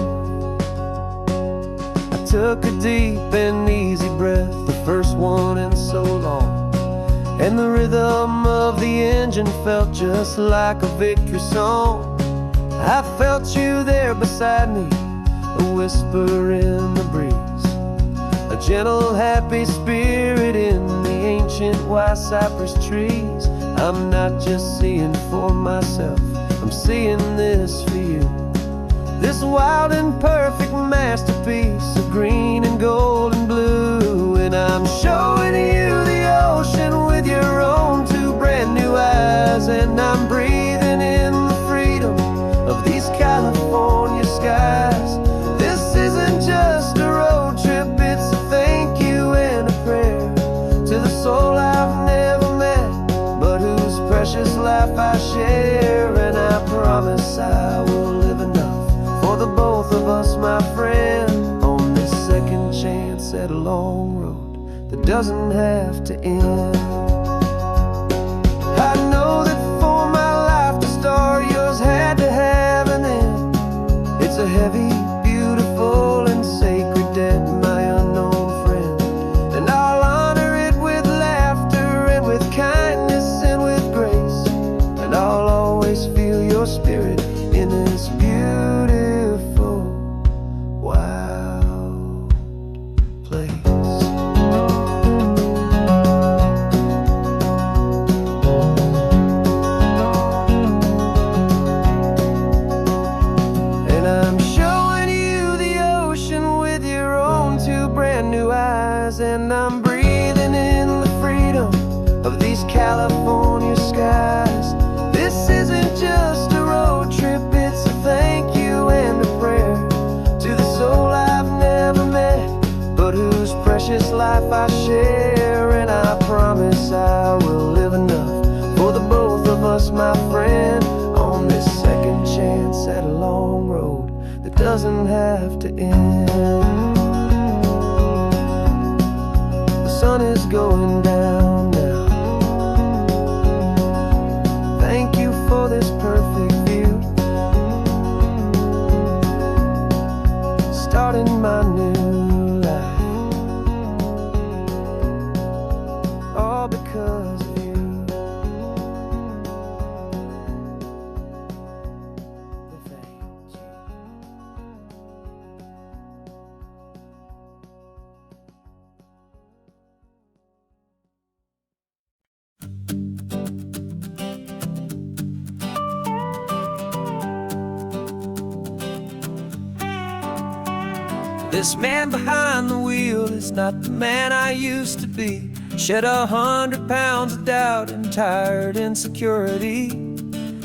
I took a deep and easy breath, the first one in so long, and the rhythm of the engine felt just like a victory song. I felt you there beside me, a whisper in the breeze, a gentle happy spirit in the ancient white cypress trees. I'm not just seeing for myself, I'm seeing this for you, this wild and perfect masterpiece of green and gold and blue. And I'm showing you the ocean with your own two brand new eyes, and I'm breathing in the freedom of these California skies. This isn't just a road trip, it's a thank you and a prayer to the soul I've never met, but whose precious life I share. And I promise I will live enough for the both of us, my friend, on this second chance at a long road that doesn't have to end. I know that for my life to start, yours had to have an end. It's a heavy, beautiful, and sacred debt, my unknown friend, and I'll honor it with laughter and with kindness and with grace, and I'll always feel your spirit in this beautiful, wild place. And I'm showing you the ocean with your own two brand new eyes, and I'm breathing in the freedom of these California skies. This isn't just a road trip, it's a thank you and a prayer to the soul I've never met, but whose precious life I share. And I promise I will live enough for the both of us, my friend, on this second chance at a long road that doesn't have to end. The sun is going down now. Thank you for this perfect view, starting my new life, all because of you. Thank you. This man behind the wheel is not the man I used to be. Shed 100 pounds of doubt and tired insecurity.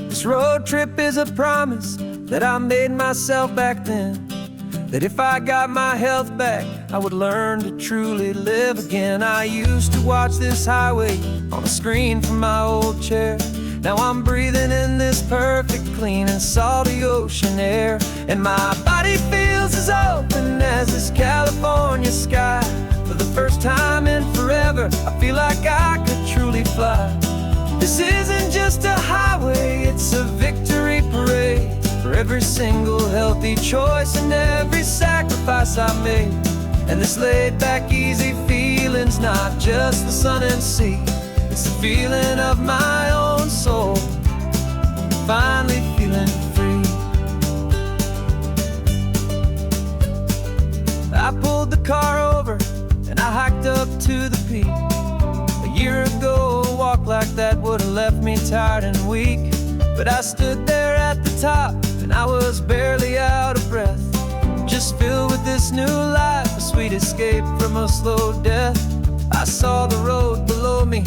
This road trip is a promise that I made myself back then, that if I got my health back, I would learn to truly live again. I used to watch this highway on a screen from my old chair. Now I'm breathing in this perfect, clean and salty ocean air, and my body feels as open as this California sky. For the first time in forever, I feel like I could truly fly. This isn't just a highway, it's a victory parade for every single healthy choice and every sacrifice I made. And this laid back, easy feeling's not just the sun and sea, it's the feeling of my own soul, finally feeling free. I pulled the car over and I hiked up to the peak. A year ago, a walk like that would have left me tired and weak. But I stood there at the top and I was barely out of breath, just filled with this new life, a sweet escape from a slow death. I saw the road below me,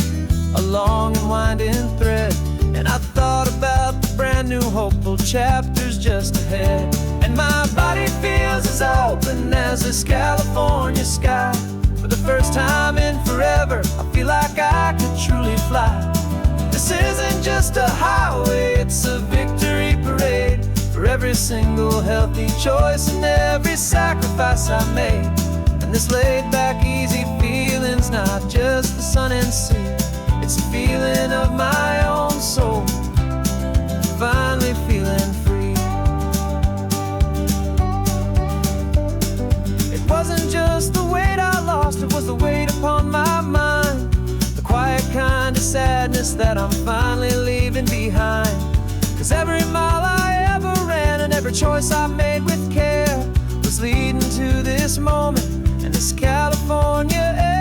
a long and winding thread, and I thought about the brand new hopeful chapters just ahead. And my body feels as open as this California sky. For the first time in forever, I feel like I could truly fly. This isn't just a highway, it's a victory parade for every single healthy choice and every sacrifice I made. And this laid-back, easy feeling's not just the sun and sea, it's a feeling of my own soul, finally feeling free. It wasn't just the weight I lost, it was the weight upon my mind, the quiet kind of sadness that I'm finally leaving behind. 'Cause every mile I ever ran and every choice I made with care was leading to this moment and this California air.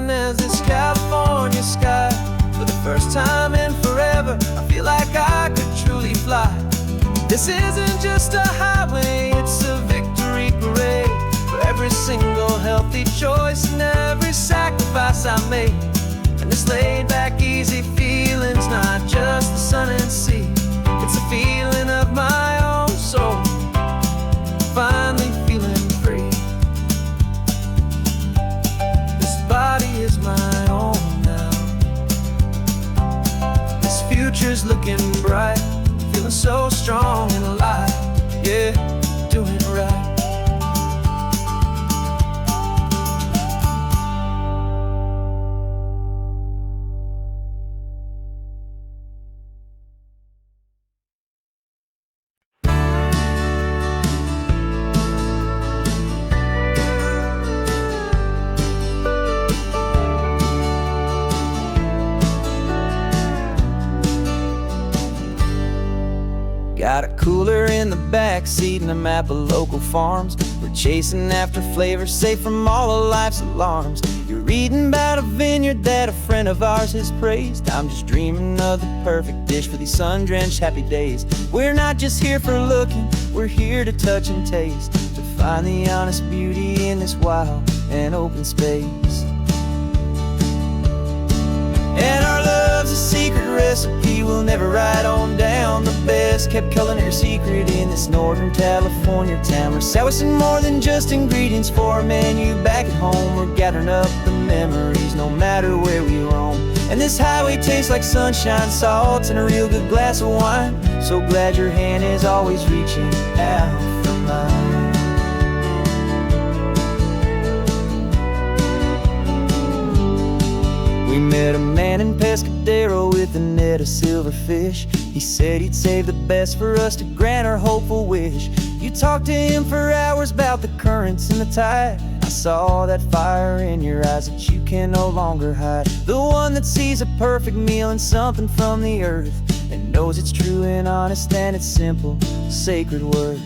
As this California sky, for the first time in forever, I feel like I could truly fly. This isn't just a highway, it's a victory parade for every single healthy choice and every sacrifice I made. And this laid-back, easy feeling's not just the sun and sea, it's a feeling of my own soul, finally feeling free. Body is my own now. This future's looking bright, feeling so strong and alive. Yeah, doing it right. Got a cooler in the back seat and a map of local farms. We're chasing after flavors safe from all of life's alarms. You're reading about a vineyard that a friend of ours has praised. I'm just dreaming of the perfect dish for these sun-drenched happy days. We're not just here for looking, we're here to touch and taste, to find the honest beauty in this wild and open space. And our love's a secret recipe we'll never write on down. The best kept culinary secret in this Northern California town. We're sourcing more than just ingredients for a menu back at home. We're gathering up the memories no matter where we roam. And this highway tastes like sunshine, salt, and a real good glass of wine. So glad your hand is always reaching out for mine. We met a man in Pescadero with a net of silverfish. He said he'd save the best for us to grant our hopeful wish. You talked to him for hours about the currents and the tide. I saw that fire in your eyes that you can no longer hide. The one that sees a perfect meal in something from the earth and knows it's true and honest and it's simple, sacred worth.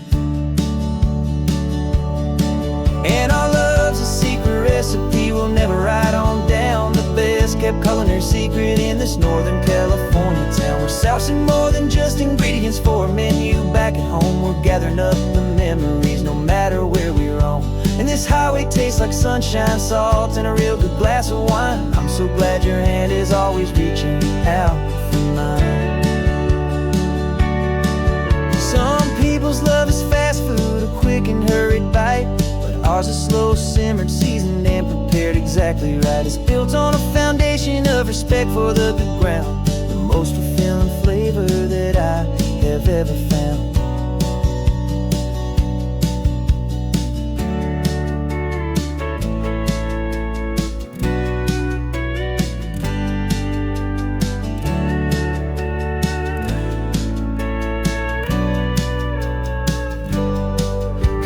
And our love's a secret recipe we'll never write on down. The best kept culinary secret in this Northern California town. We're sourcing more than just ingredients for a menu back at home. We're gathering up the memories no matter where we roam. And this highway tastes like sunshine, salt, and a real good glass of wine. I'm so glad your hand is always reaching out for mine. Some people's love is fast food, a quick and hurried bite. Ours is slow simmered, seasoned, and prepared exactly right. It's built on a foundation of respect for the good ground, the most fulfilling flavor that I have ever found.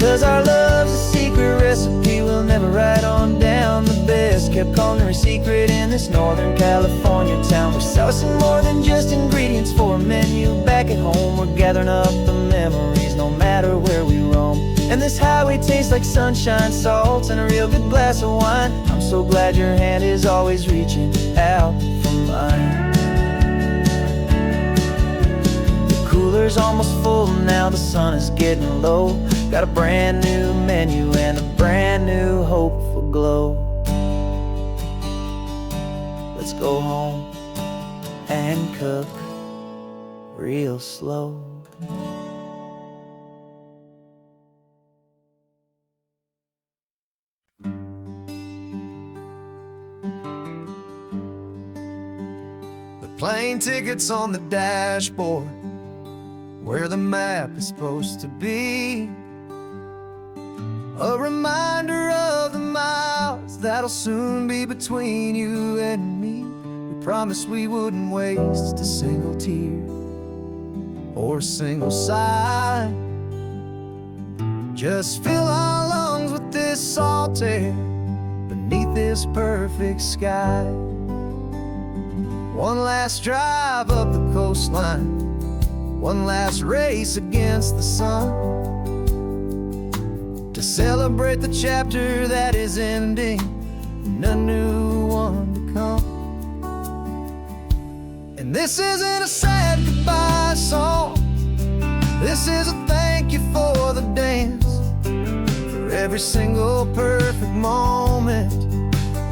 'Cause our love's a secret recipe we'll never write on down. The best kept culinary secret in this Northern California town. We're sourcing more than just ingredients for a menu. Back at home we're gathering up the memories, no matter where we roam. And this highway tastes like sunshine, salts, and a real good glass of wine. I'm so glad your hand is always reaching out for mine. The cooler's almost full now, the sun is getting low. Got a brand new menu and a brand new hopeful glow. Let's go home and cook real slow. The plane ticket's on the dashboard, where the map is supposed to be. A reminder of the miles that'll soon be between you and me. We promised we wouldn't waste a single tear or a single sigh. Just fill our lungs with this salt air beneath this perfect sky. One last drive up the coastline, one last race against the sun, to celebrate the chapter that is ending and a new one to come. And this isn't a sad goodbye song, this is a thank you for the dance, for every single perfect moment,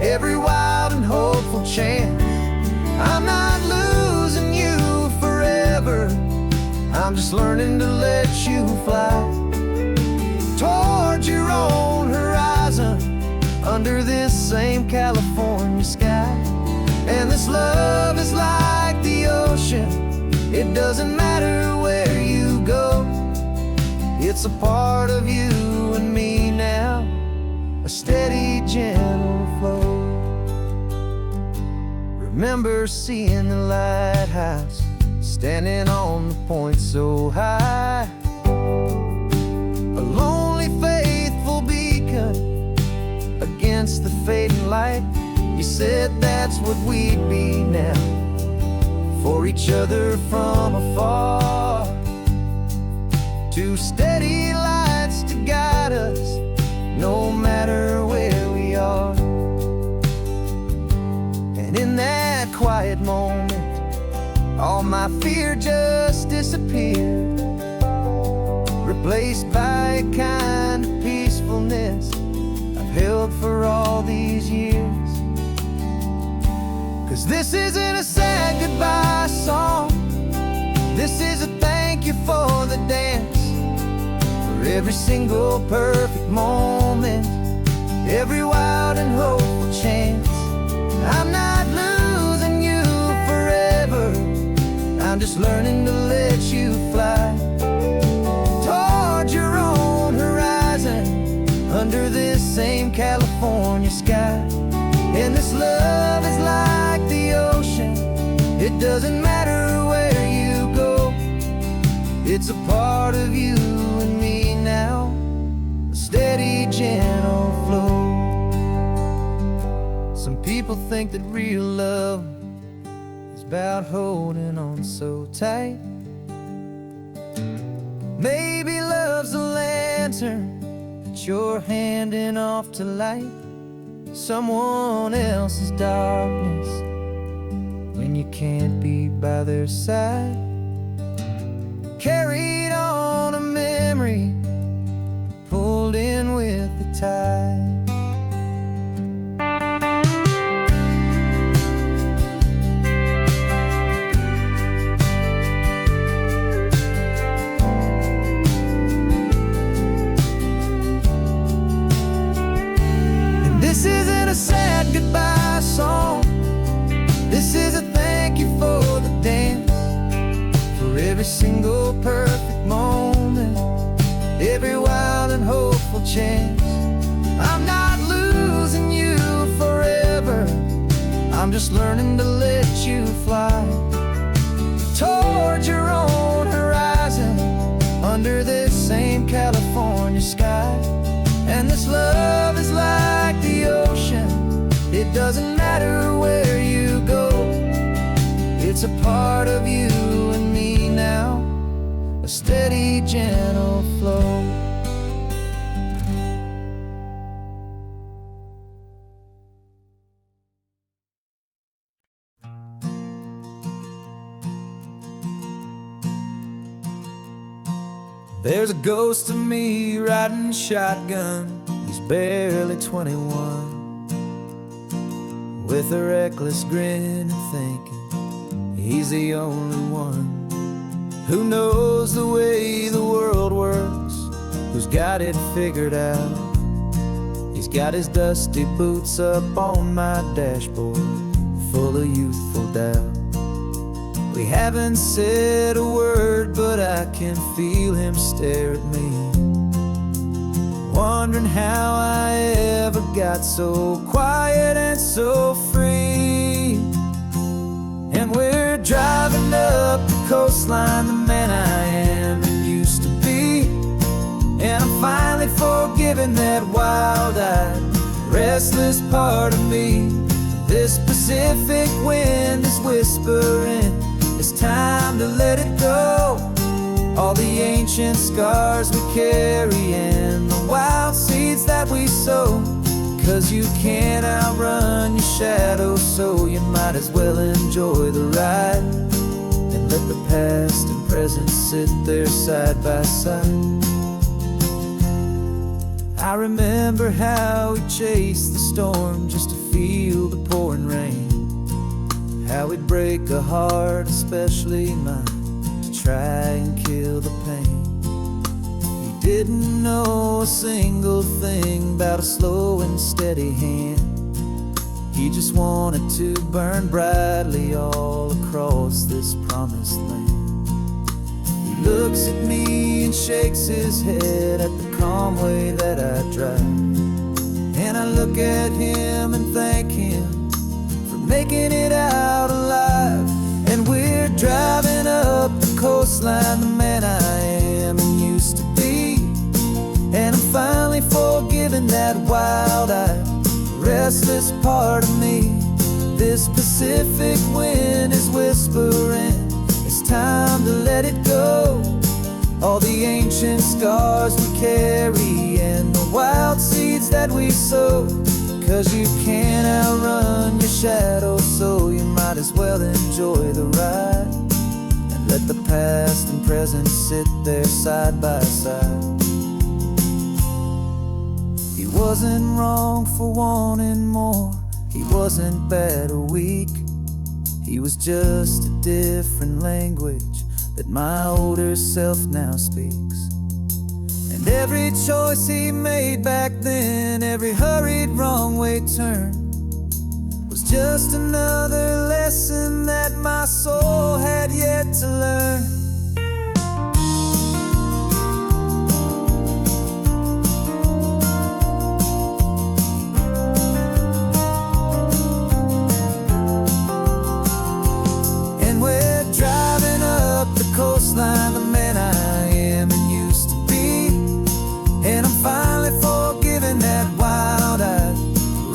every wild and hopeful chance. I'm not losing you forever, I'm just learning to let you fly towards your own horizon, under this same California sky. And this love is like the ocean, it doesn't matter where you go. It's a part of you and me now, a steady, gentle flow. Remember seeing the lighthouse, standing on the point so high, a lonely, faithful beacon against the fading light. You said that's what we'd be now, for each other from afar. Two steady lights to guide us, no matter where we are. And in that quiet moment, all my fear just disappeared, replaced by a kind of peacefulness I've held for all these years. 'Cause this isn't a sad goodbye song, this is a thank you for the dance, for every single perfect moment, every wild and hopeful chance. I'm not losing you forever, I'm just learning to let you fly towards your own horizon, under this same California sky. And this love is like the ocean, it doesn't matter where you go. It's a part of you and me now, a steady, gentle flow. Some people think that real love is about holding on so tight. Maybe love's a lantern that you're handing off to light someone else's darkness when you can't be by their side. Carried on a memory, pulled in with the tide. This isn't a sad goodbye song, this is a thank you for the dance, for every single perfect moment, every wild and hopeful chance. I'm not losing you forever, I'm just learning to let you fly towards your own horizon, under this same California sky. this love is like the ocean. It doesn't matter where you go. It's a part of you and me now, a steady, gentle flow. There's a ghost of me riding shotgun. He's barely 21, with a reckless grin and thinking he's the only one who knows the way the world works, who's got it figured out. He's got his dusty boots up on my dashboard, full of youthful doubt. We haven't said a word, but I can feel him stare at me, wondering how I ever got so quiet and so free. And we're driving up the coastline, the man I am and used to be. And I'm finally forgiving that wild-eyed, restless part of me. This Pacific wind is whispering, it's time to let it go. All the ancient scars we carry and the wild seeds that we sow. 'Cause you can't outrun your shadow, so you might as well enjoy the ride and let the past and present sit there side by side. I remember how we chased the storm just to feel the pouring rain, how we'd break a heart, especially mine, to try and kill the pain. He didn't know a single thing about a slow and steady hand. He just wanted to burn brightly all across this promised land. He looks at me and shakes his head at the calm way that I drive, and I look at him and thank him for making it out alive. And we're driving up the coastline, the man I am and used to be. And I'm finally forgiving that wild-eyed, restless part of me. This Pacific wind is whispering, it's time to let it go. All the ancient scars we carry and the wild seeds that we sow. 'Cause you can't outrun your shadow, so you might as well enjoy the ride and let the past and present sit there side by side. He wasn't wrong for wanting more, he wasn't bad or weak. He was just a different language that my older self now speaks. And every choice he made back then, every hurried wrong way turn, was just another lesson that my soul had yet to learn. And we're driving up the coastline, the man I am and used to be. And I'm finally forgiving that wild-eyed,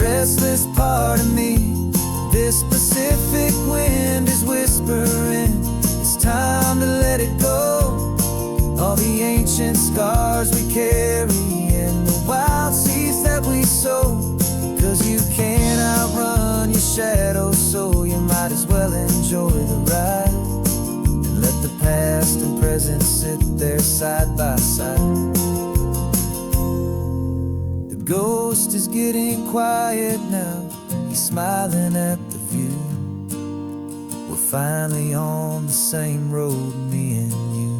restless part of me. This Pacific wind is whispering, it's time to let it go. All the ancient scars we carry and the wild seeds that we sow. 'Cause you can't outrun your shadow, so you might as well enjoy the ride and let the past and present sit there side by side. The ghost is getting quiet now, he's smiling at the view. We're finally on the same road, me and you.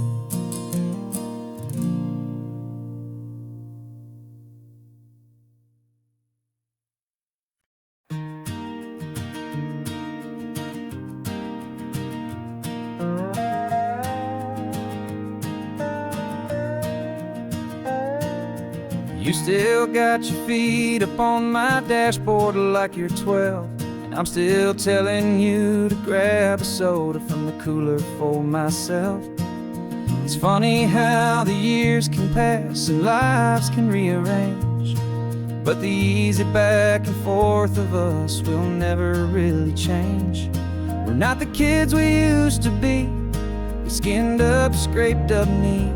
You still got your feet up on my dashboard like you're 12, and I'm still telling you to grab a soda from the cooler for myself. It's funny how the years can pass and lives can rearrange, but the easy back and forth of us will never really change. We're not the kids we used to be, with skinned up, scraped up knees,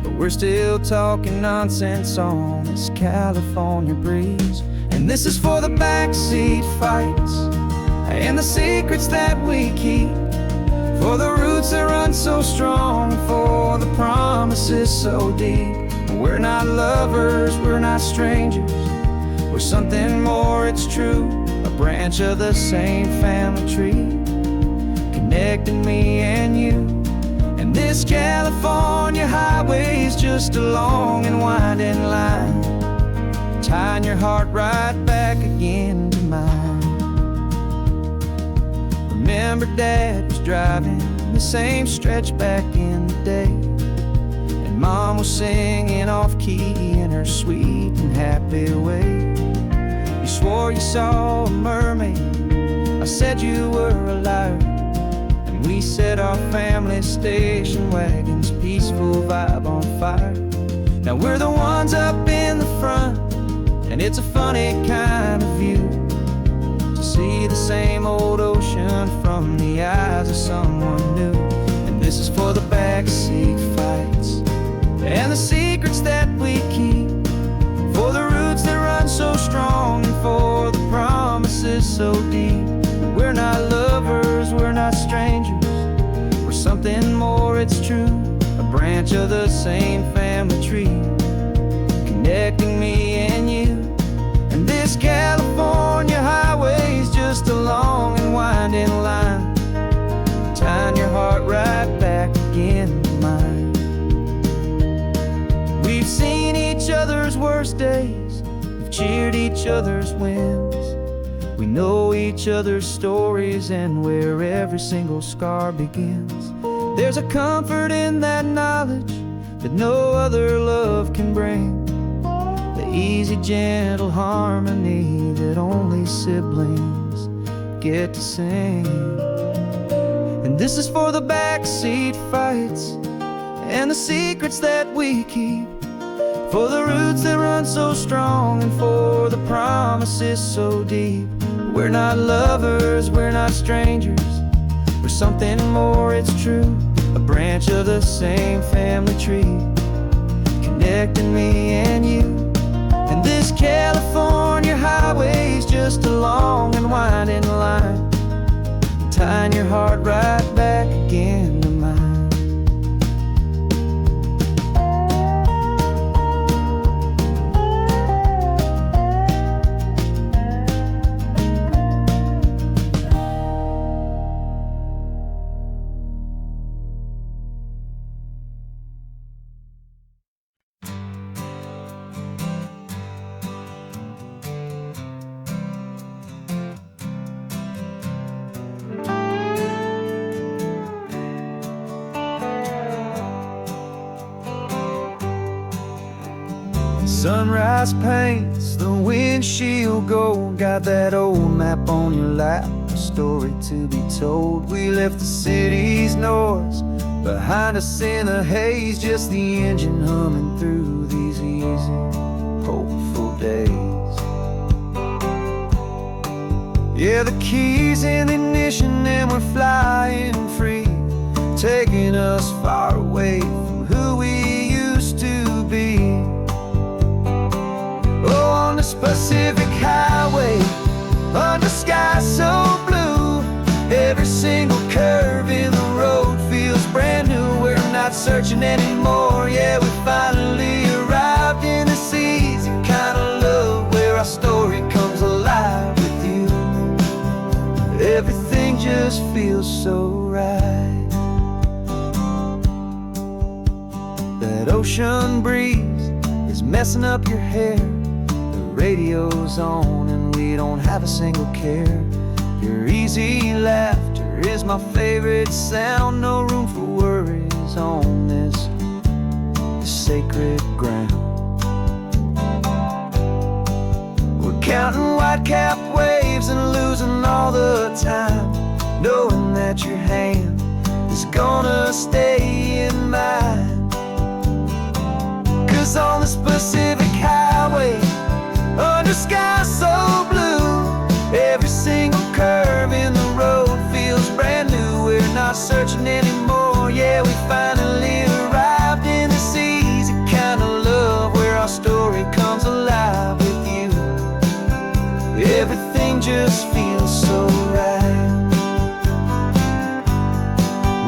but we're still talking nonsense on this California breeze. And this is for the backseat fights and the secrets that we keep, for the roots that run so strong, for the promises so deep. We're not lovers, we're not strangers, we're something more, it's true. A branch of the same family tree, connecting me and you. And this California highway is just a long and winding line, tying your heart right back again to mine. Remember Dad was driving the same stretch back in the day, and Mom was singing off-key in her sweet and happy way. You swore you saw a mermaid, I said you were a liar, and we set our family station wagon's peaceful vibe on fire. Now we're the ones up in the front, and it's a funny kind of view to see the same old ocean from the eyes of someone new. And this is for the backseat fights and the secrets that we keep, for the roots that run so strong, and for the promises so deep. We're not lovers, we're not strangers, we're something more, it's true. A branch of the same family tree, connecting me and you. And this California highway is just a long and winding line, tying your heart right back again to mine. We've seen each other's worst days, we've cheered each other's wins, we know each other's stories and where every single scar begins. There's a comfort in that knowledge that no other love can bring, the easy, gentle harmony that only siblings get to sing. And this is for the backseat fights and the secrets that we keep, for the roots that run so strong, and for the promises so deep. We're not lovers, we're not strangers, we're something more, it's true. A branch of the same family tree, connecting me and you. And this California highway is just a long and winding line, tying your heart right back again to mine. Sunrise paints the windshield gold, got that old map on your lap, a story to be told. We left the city's noise behind us in the haze, just the engine humming through these easy, hopeful days. Yeah, the keys in the ignition and we're flying free, taking us far away from who we used to be. Oh, on this Pacific highway, under sky so blue, every single curve in the road feels brand new. We're not searching anymore, yeah, we finally arrived in this easy kind of love, where our story comes alive with you. Everything just feels so right. That ocean breeze is messing up your hair, radio's on and we don't have a single care. Your easy laughter is my favorite sound, no room for worries on this sacred ground. We're counting white-capped waves and losing all the time, knowing that your hand is gonna stay in mine. 'Cause on this Pacific highway, we finally arrived in this easy kind of love where our story comes alive with you. Everything just feels so right.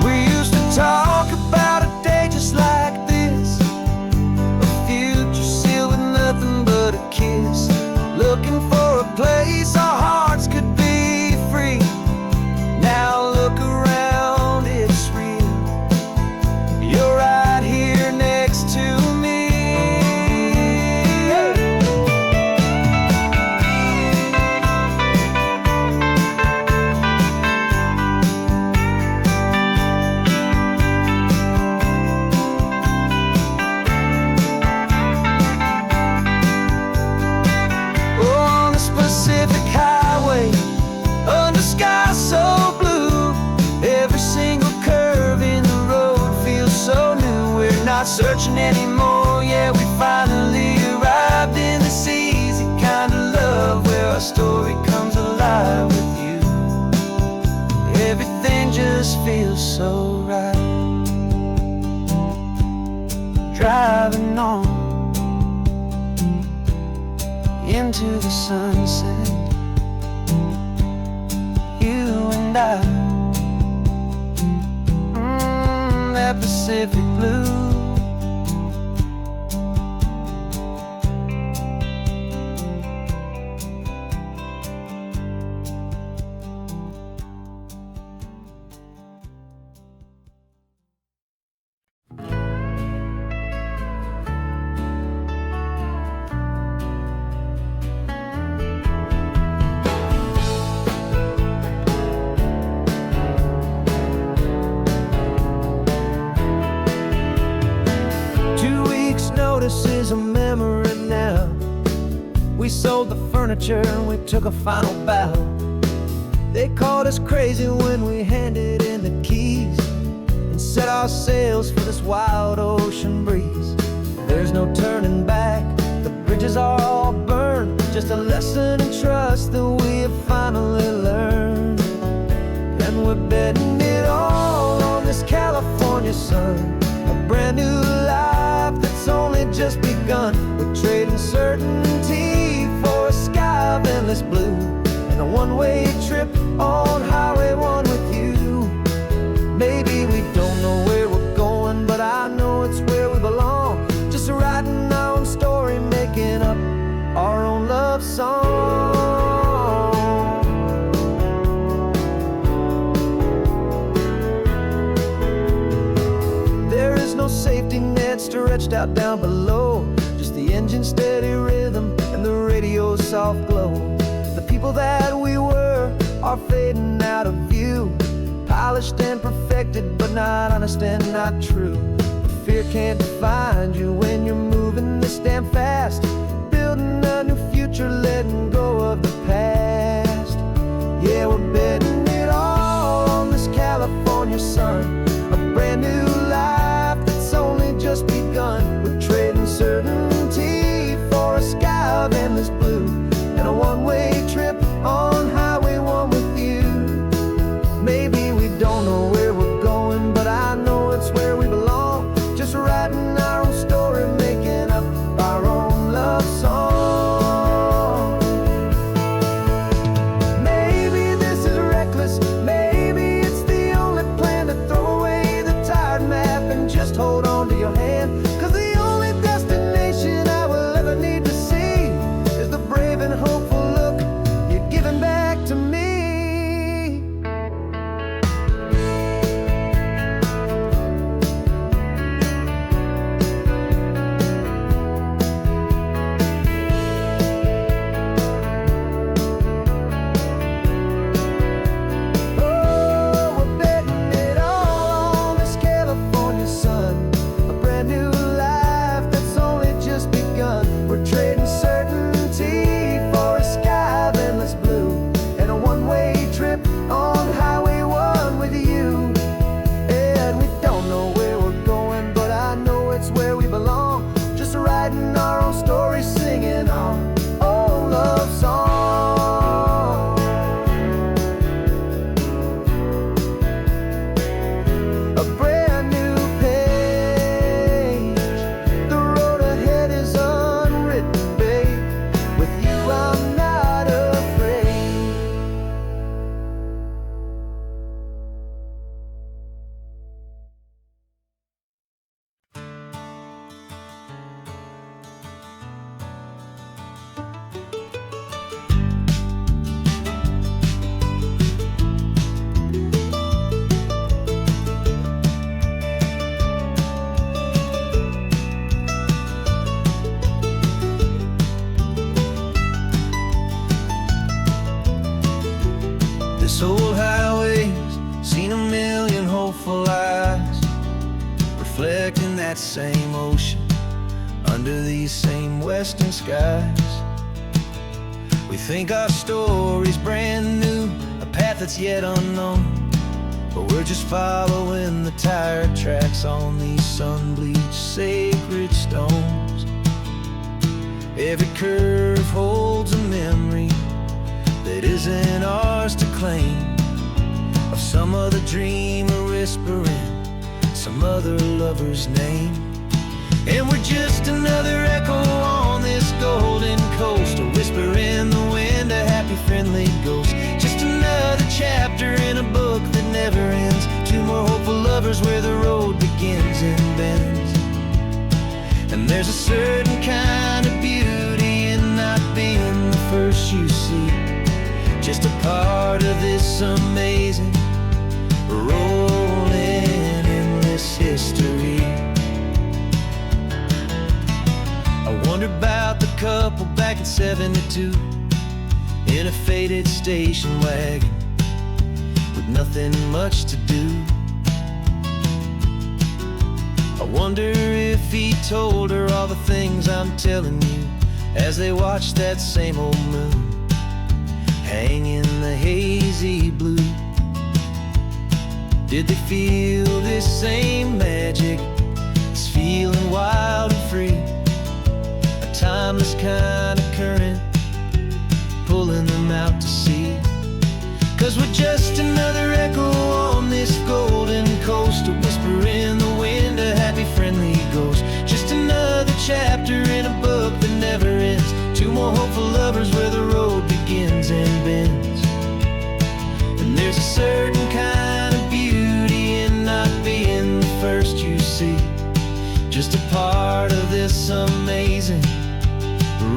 We used to talk about a day just like this, a future sealed with nothing but a kiss, looking for a place our hearts could be free. Now look around, it's real. You're right here next to me. On the Pacific Highway, under sky so blue, every single curve in the road feels so new. We're not searching anymore, yeah, we finally arrived in this easy kind of love where our story comes alive with you. Everything just feels so right. Driving on into the sunset, you and I, that Pacific blue. Notice is a memory now. We sold the furniture and we took a final bow. They called us crazy when we handed in the keys and set our sails for this wild ocean breeze. There's no turning back, the bridges are all burned, just a lesson in trust that we have finally learned. And we're betting it all on this California sun, a brand new life that's only just begun. We're trading certainty for a sky of endless blue and a one-way trip on Highway 1 with you. Maybe we don't know where we're going, but I know it's where we belong. Just writing our own story, making up our own love song. There is no safety net stretched out down below, just the engine's steady rhythm and the radio's soft glow. The people that we were are fading out of view, polished and perfected, but not honest and not true. Fear can't define you when you're moving this damn fast, building a new future, letting go of the past. Yeah, we're betting it all on this California sun, a brand new life that's only just begun. We're trading certainty for a sky of endless blue and a one-way trip on Highway 1 with you. Maybe we don't know where we're going, but I know it's where we belong. Just writing our own story, making up our own love song. Maybe this is reckless, maybe it's the only plan to throw away the tired map and just hold on to your hand. 'Cause the only destination I will ever need to see is the brave and hopeful look you're giving back to me. A brand new that same ocean, under these same western skies. We think our story's brand new, a path that's yet unknown, but we're just following the tire tracks on these sun-bleached sacred stones. Every curve holds a memory that isn't ours to claim, of some other dreamer whispering some other lover's name. And we're just another echo on this golden coast, a whisper in the wind, a happy friendly ghost. Just another chapter in a book that never ends, two more hopeful lovers where the road begins and bends. And there's a certain kind of beauty in not being the first you see, just a part of this amazing rolling endless history. I wonder about the couple back in '72 in a faded station wagon with nothing much to do. I wonder if he told her all the things I'm telling you, as they watched that same old moon hang in the hazy blue. Did they feel this same magic, this feeling wild and free, a timeless kind of current pulling them out to sea? 'Cause we're just another echo on this golden coast, a whisper in the wind, a happy friendly ghost. Just another chapter in a book that never ends, two more hopeful lovers where the road begins and bends. And there's a certain kind of beauty in not being the first you see, just a part of this amazing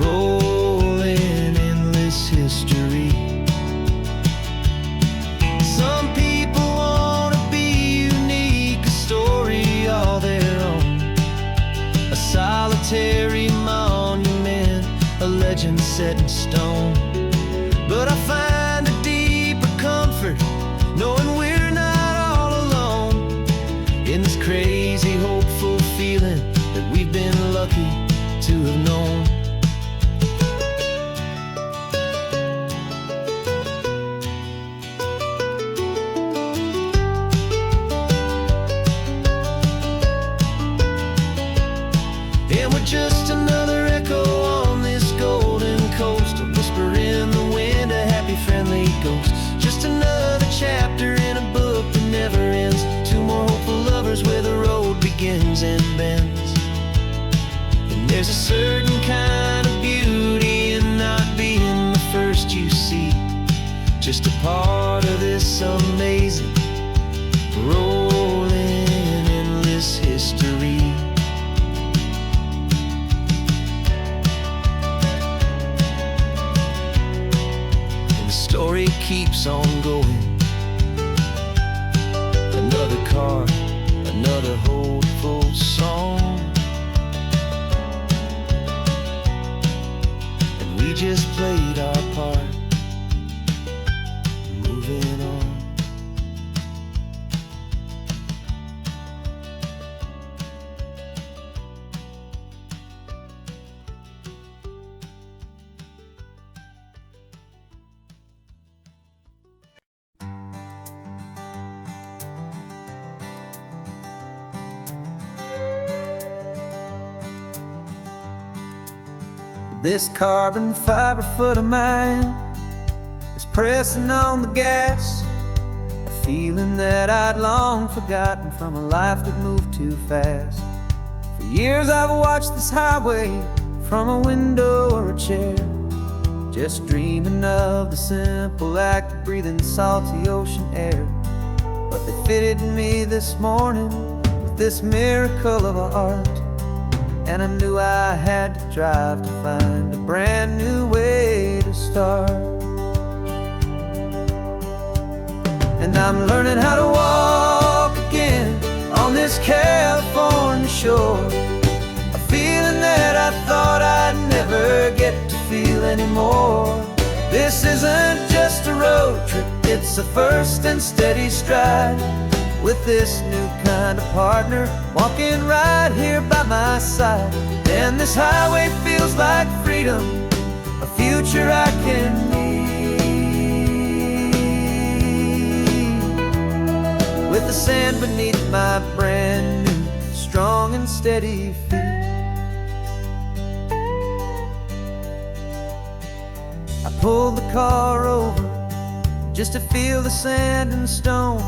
rolling endless history. Some people want to be unique, a story all their own, a solitary monument, a legend set in stone. But I find a deeper comfort knowing we're not all alone in this crazy hopeful feeling that we've been lucky to have known. And we're just another echo on this golden coast, a whisper in the wind, a happy friendly ghost. Just another chapter in a book that never ends, two more hopeful lovers where the road begins and bends. And there's a certain kind of beauty in not being the first you see, just a part of this amazing rolling endless history. Story keeps on going, another card, another hopeful song, and we just played our part, moving on. This carbon fiber foot of mine is pressing on the gas, a feeling that I'd long forgotten from a life that moved too fast. For years I've watched this highway from a window or a chair, just dreaming of the simple act of breathing salty ocean air. But they fitted me this morning with this miracle of art, and I knew I had to drive to find a brand new way to start. And I'm learning how to walk again on this California shore, a feeling that I thought I'd never get to feel anymore. This isn't just a road trip, it's a first and steady stride with this new kind of partner walking right here by my side. And this highway feels like freedom, a future I can need, with the sand beneath my brand new strong and steady feet. I pulled the car over just to feel the sand and stone,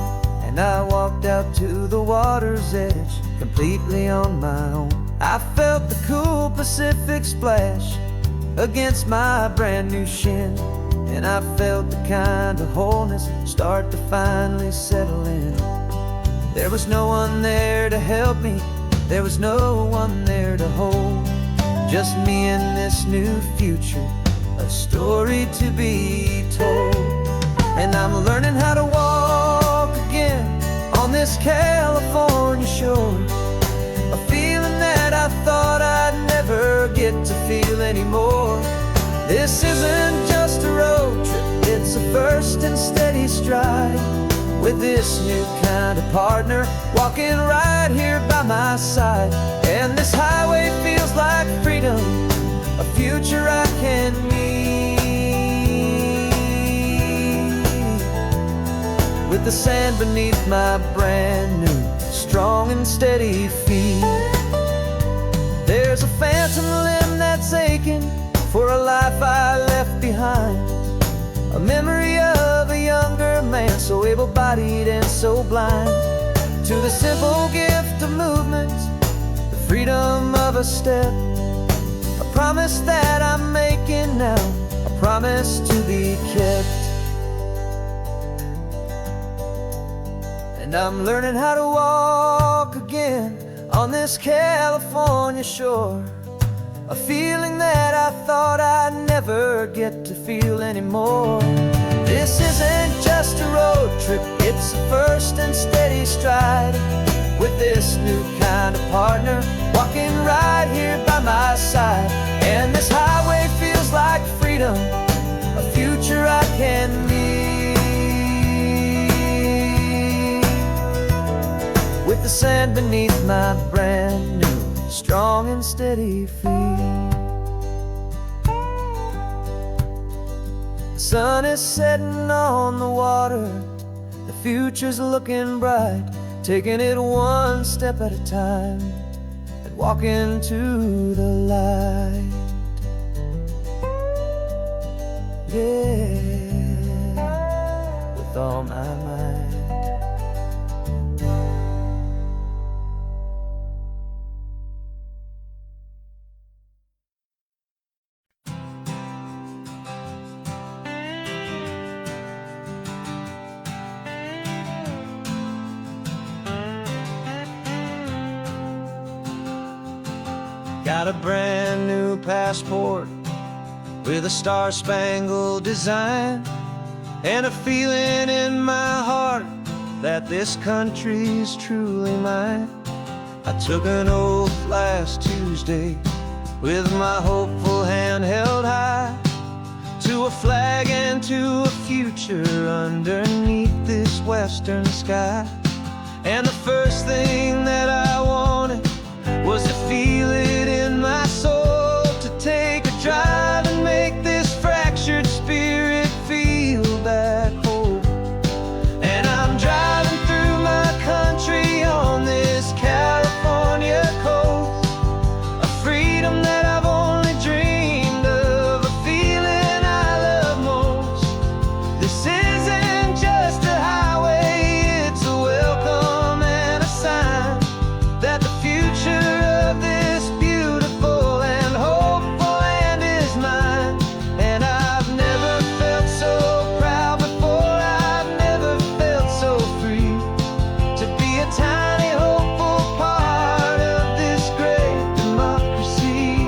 and I walked out to the water's edge completely on my own. I felt the cool Pacific splash against my brand new shin, and I felt the kind of wholeness start to finally settle in. There was no one there to help me, there was no one there to hold, just me and this new future, a story to be told. And I'm learning how to walk again on this California shore, a feeling that I thought I'd never get to feel anymore. This isn't just a road trip, it's a first and steady stride, with this new kind of partner walking right here by my side. And this highway feels like freedom, a future I can need, with the sand beneath my brand new strong and steady feet. There's a phantom limb that's aching for a life I left behind, a memory of a younger man so able-bodied and so blind, to the simple gift of movement, the freedom of a step, a promise that I'm making now, a promise to be kept. And I'm learning how to walk again on this California shore, a feeling that I thought I'd never get to feel anymore. This isn't just a road trip, it's a first and steady stride, with this new kind of partner walking right here by my side. And this highway feels like freedom, a future I can need, with the sand beneath my brand new strong and steady feet. The sun is setting on the water, the future's looking bright, taking it one step at a time and walking to the light. Yeah, with all my might. Got a brand new passport with a star-spangled design, and a feeling in my heart that this country's truly mine. I took an oath last Tuesday with my hopeful hand held high, to a flag and to a future underneath this western sky. And the first thing that I wanted was to feel it in my soul, to take a drive and make this fractured spirit feel back home. And I'm driving through my country on this California coast, a freedom that I've only dreamed of, a feeling I love most. This isn't just a highway, it's a welcome and a sign that the future of this beautiful and hopeful land is mine. And I've never felt so proud before, I've never felt so free, to be a tiny hopeful part of this great democracy.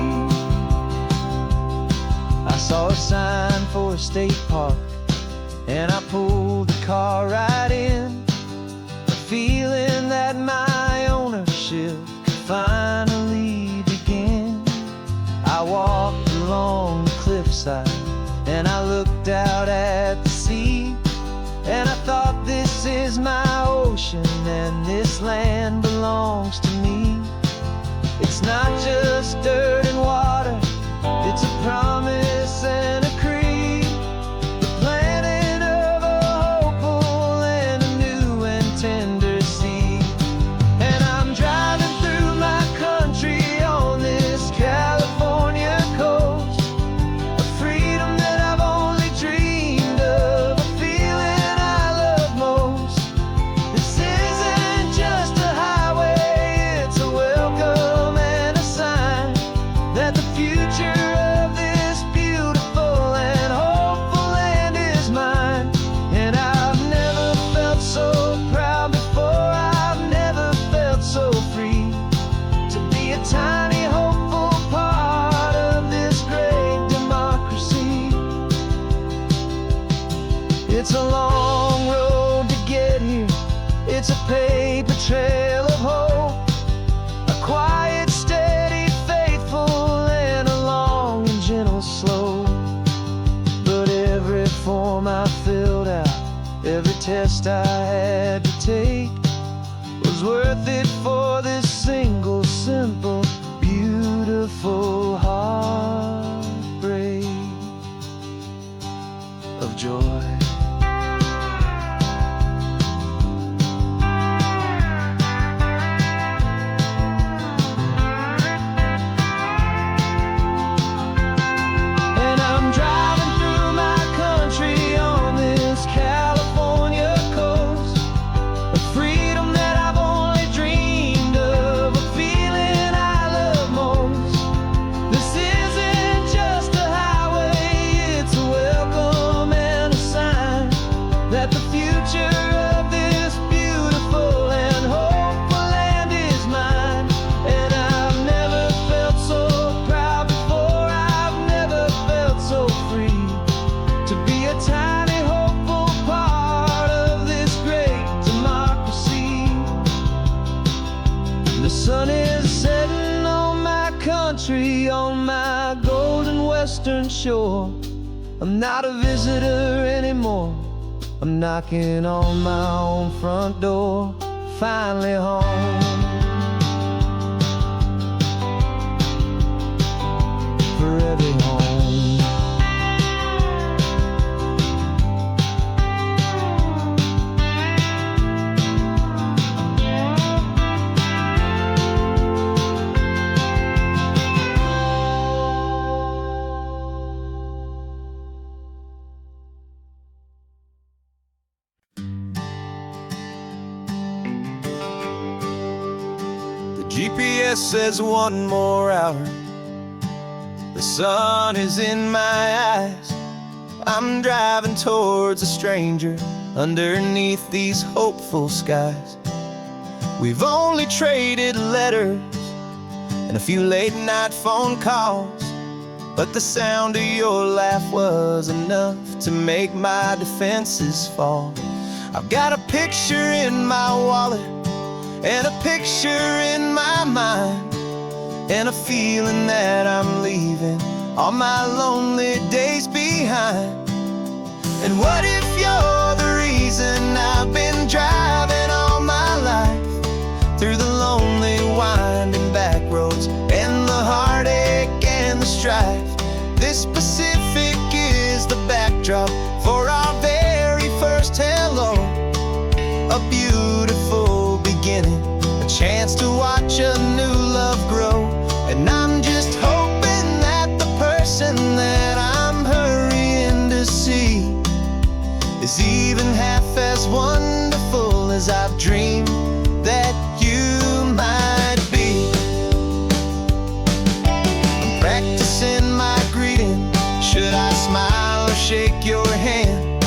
I saw a sign for a state park, and I pulled the car right in, a feeling that my ownership could finally begin. I walked along the cliffside and I looked out at the sea, and I thought this This is my ocean and this land belongs to me. It's not just dirt and water, it's a promise and a creed. The planting of a hopeful and a new and tender seed. And I'm driving through my country on this California coast, a freedom that I've only dreamed of, a feeling I love most. This isn't just a highway, it's a welcome and a sign that the future of this beautiful and hopeful land is mine. And I've never felt so proud before, I've never felt so free to be a tiny hopeful part of this great democracy. It's a long road to get here, it's a paper trail of hope, a quiet, steady, faithful, and a long and gentle slope. But every form I filled out, every test I had to take, was worth it for this single, simple, beautiful heartbreak of joy. And I'm driving through my country on this California coast, a freedom that I've only dreamed of, a feeling I love most. This isn't just a highway, it's a welcome and a sign that the future of this beautiful and hopeful land is mine. And I've never felt so proud before, I've never felt so free to be a tiny hopeful part of this great democracy. The sun is setting on my country, on my golden western shore. I'm not a visitor anymore, I'm knocking on my own front door, finally home. Forever home. The GPS says one more hour, the sun is in my eyes. I'm driving towards a stranger underneath these hopeful skies. We've only traded letters and a few late night phone calls, but the sound of your laugh was enough to make my defenses fall. I've got a picture in my wallet and a picture in my mind, and a feeling that I'm leaving all my lonely days behind. And what if you're the reason I've been driving all my life, through the lonely winding back roads and the heartache and the strife? This Pacific is the backdrop for our very first hello, a beautiful beginning, a chance to watch a new love grow. And I'm just hoping that the person that I'm hurrying to see is even half as wonderful as I've dreamed that you might be. I'm practicing my greeting, should I smile or shake your hand?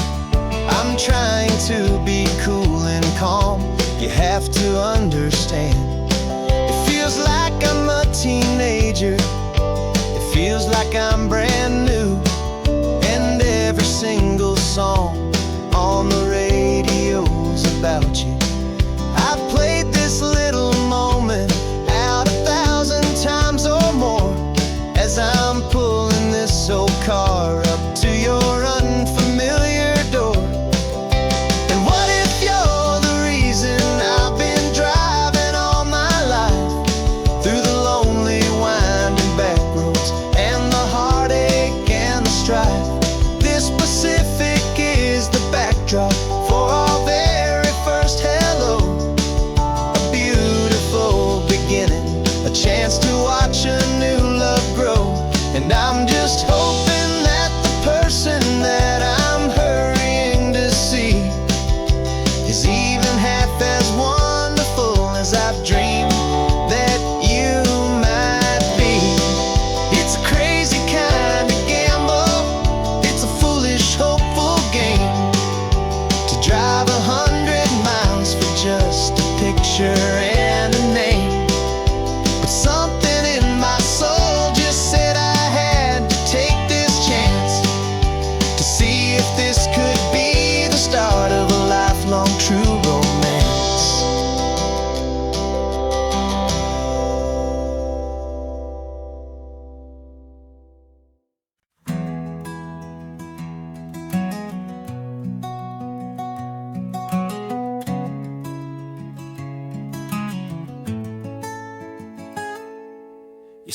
I'm trying to be cool and calm, you have to understand. It feels like I'm a teenager, it feels like I'm brand new, and every single song on the radio's about you. I've played this little moment out 1,000 times or more, as I'm pulling this old car up to your unfamiliar door. And what if you're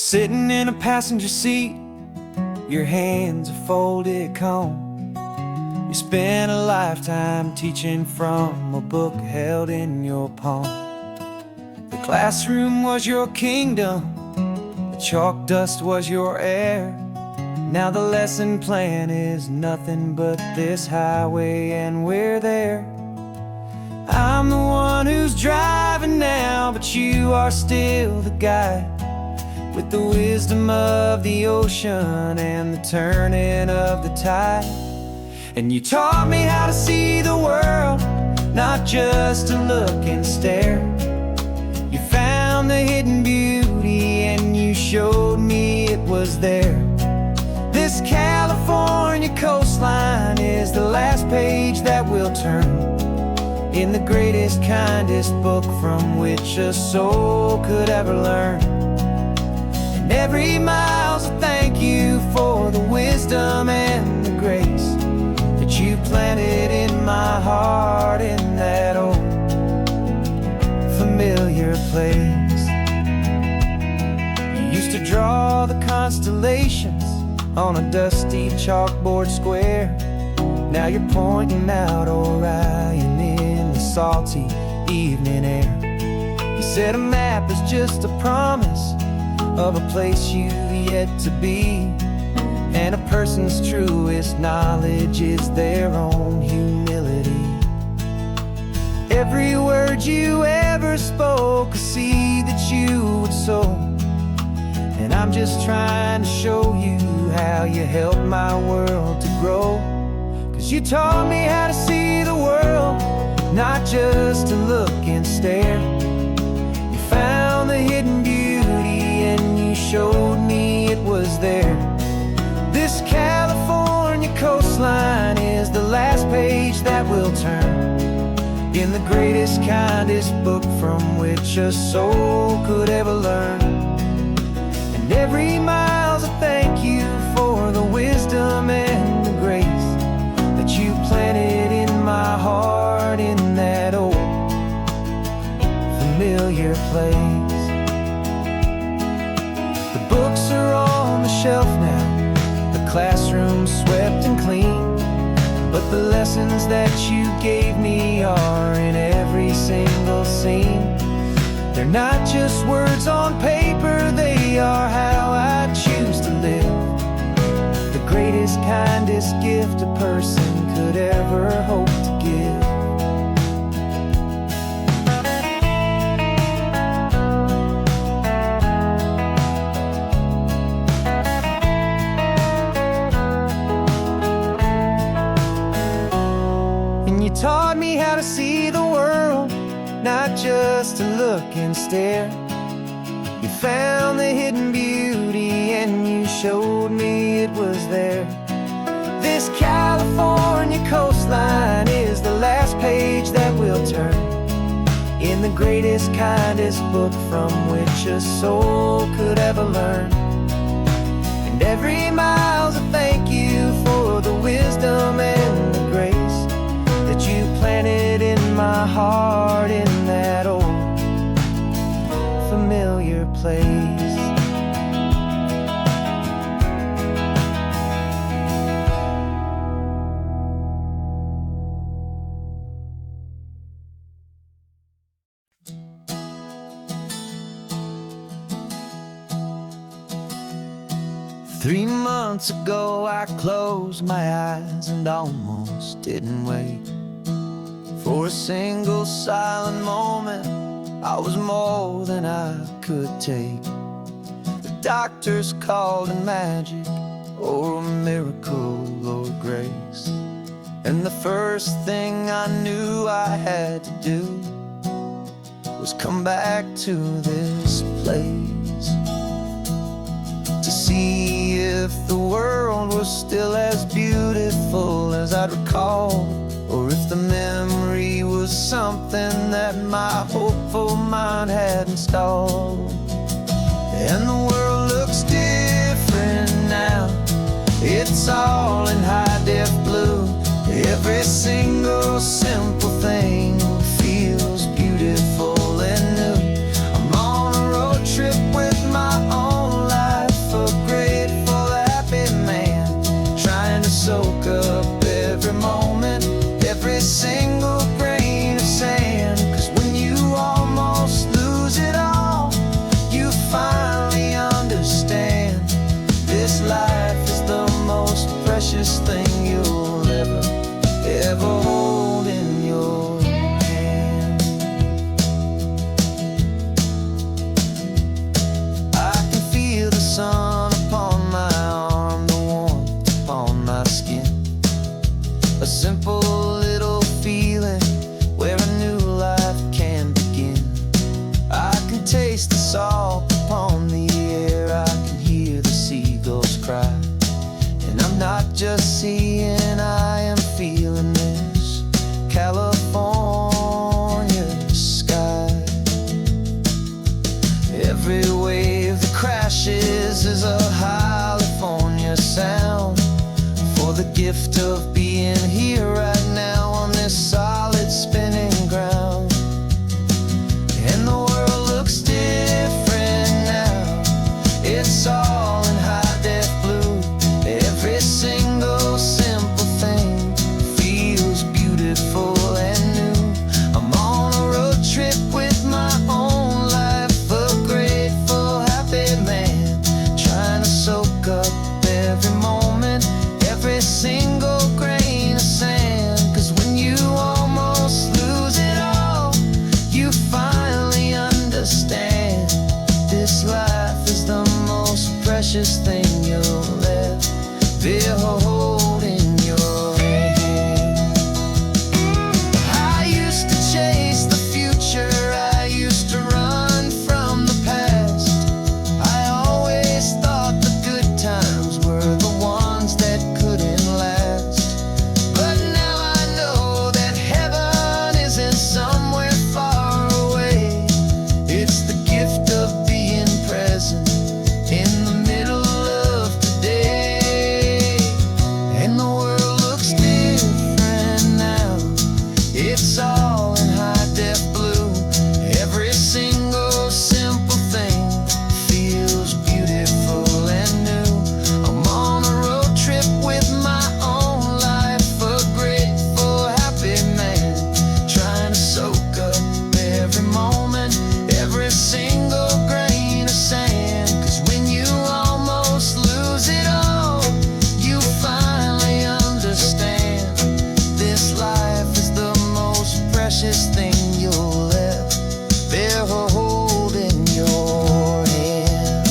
sitting in a passenger seat, your hands are folded calm. You spent a lifetime teaching from a book held in your palm. The classroom was your kingdom, the chalk dust was your air. Now the lesson plan is nothing but this highway and we're there. I'm the one who's driving now, but you are still the guide, with the wisdom of the ocean and the turning of the tide. And you taught me how to see the world, not just to look and stare. You found the hidden beauty and you showed me it was there. This California coastline is the last page that we'll turn in the greatest, kindest book from which a soul could ever learn. And every mile's a thank you for the wisdom and the grace that you planted in my heart in that old familiar place. You used to draw the constellations on a dusty chalkboard square. Now you're pointing out Orion in the salty evening air. You said a map is just a promise of a place you've yet to be, and a person's truest knowledge is their own humility. Every word you ever spoke, a seed that you would sow, and I'm just trying to show you how you helped my world to grow. 'Cause you taught me how to see the world, not just to look and stare. You found the hidden beauty and you showed me it was there. This California coastline is the last page that we'll turn in the greatest, kindest book from which a soul could ever learn. And every mile's a thank you for the wisdom and the grace that you planted in my heart in that old familiar place. The books are on the shelf now, the classroom swept and clean, but the lessons that you gave me are in every single scene. They're not just words on paper, they are how I choose to live. The greatest, kindest gift a person could ever hope to give. And you taught me how to see the world, not just to look and stare. You found the hidden beauty and you showed me it was there. This California coastline is the last page that we'll turn in the greatest, kindest book from which a soul could ever learn. And every mile's a thank you for the wisdom and the grace that you planted in my heart in that old familiar place. Three months ago I closed my eyes and almost didn't wait for a single silent moment. I was more than I could take. The doctors called it magic, or a miracle, or grace. And the first thing I knew I had to do was come back to this place, to see if the world was still as beautiful as I'd recall, or if the memory was something that my hopeful mind had installed. And the world looks different now, it's all in high-def blue. Every single simple thing feels beautiful and new. I'm on a road trip with my own life precious thing you'll ever hold in your hand. I can feel the sun upon my arm, the warmth upon my skin. A simple little feeling where a new life can begin. I can taste the salt upon the air, I can hear the seagulls cry. And I'm not just seeing, I am feeling this California sky. Every wave that crashes is a California sound, for the gift of being here right now on this solid spinning ground. And the world looks different now, it's all in high-def blue. Every single simple thing feels beautiful and new. I'm on a road trip with my own life, a grateful, happy man, trying to soak up every moment, every single grain of sand. 'Cause when you almost lose it all, you finally understand this life is the most precious thing you'll ever hold in your hand. I used to chase the future, I used to run from the past. I always thought the good times were the ones that couldn't last. But now I know that heaven isn't somewhere far away. It's the gift of being present in the middle of today. And the world looks different now, it's all in high-def blue. Every single simple thing feels beautiful and new. I'm on a road trip with my own life, a grateful, happy man, trying to soak up every moment, every single grain of sand. 'Cause when you almost lose it all, you finally understand this life is the most precious thing you'll ever hold in your hand.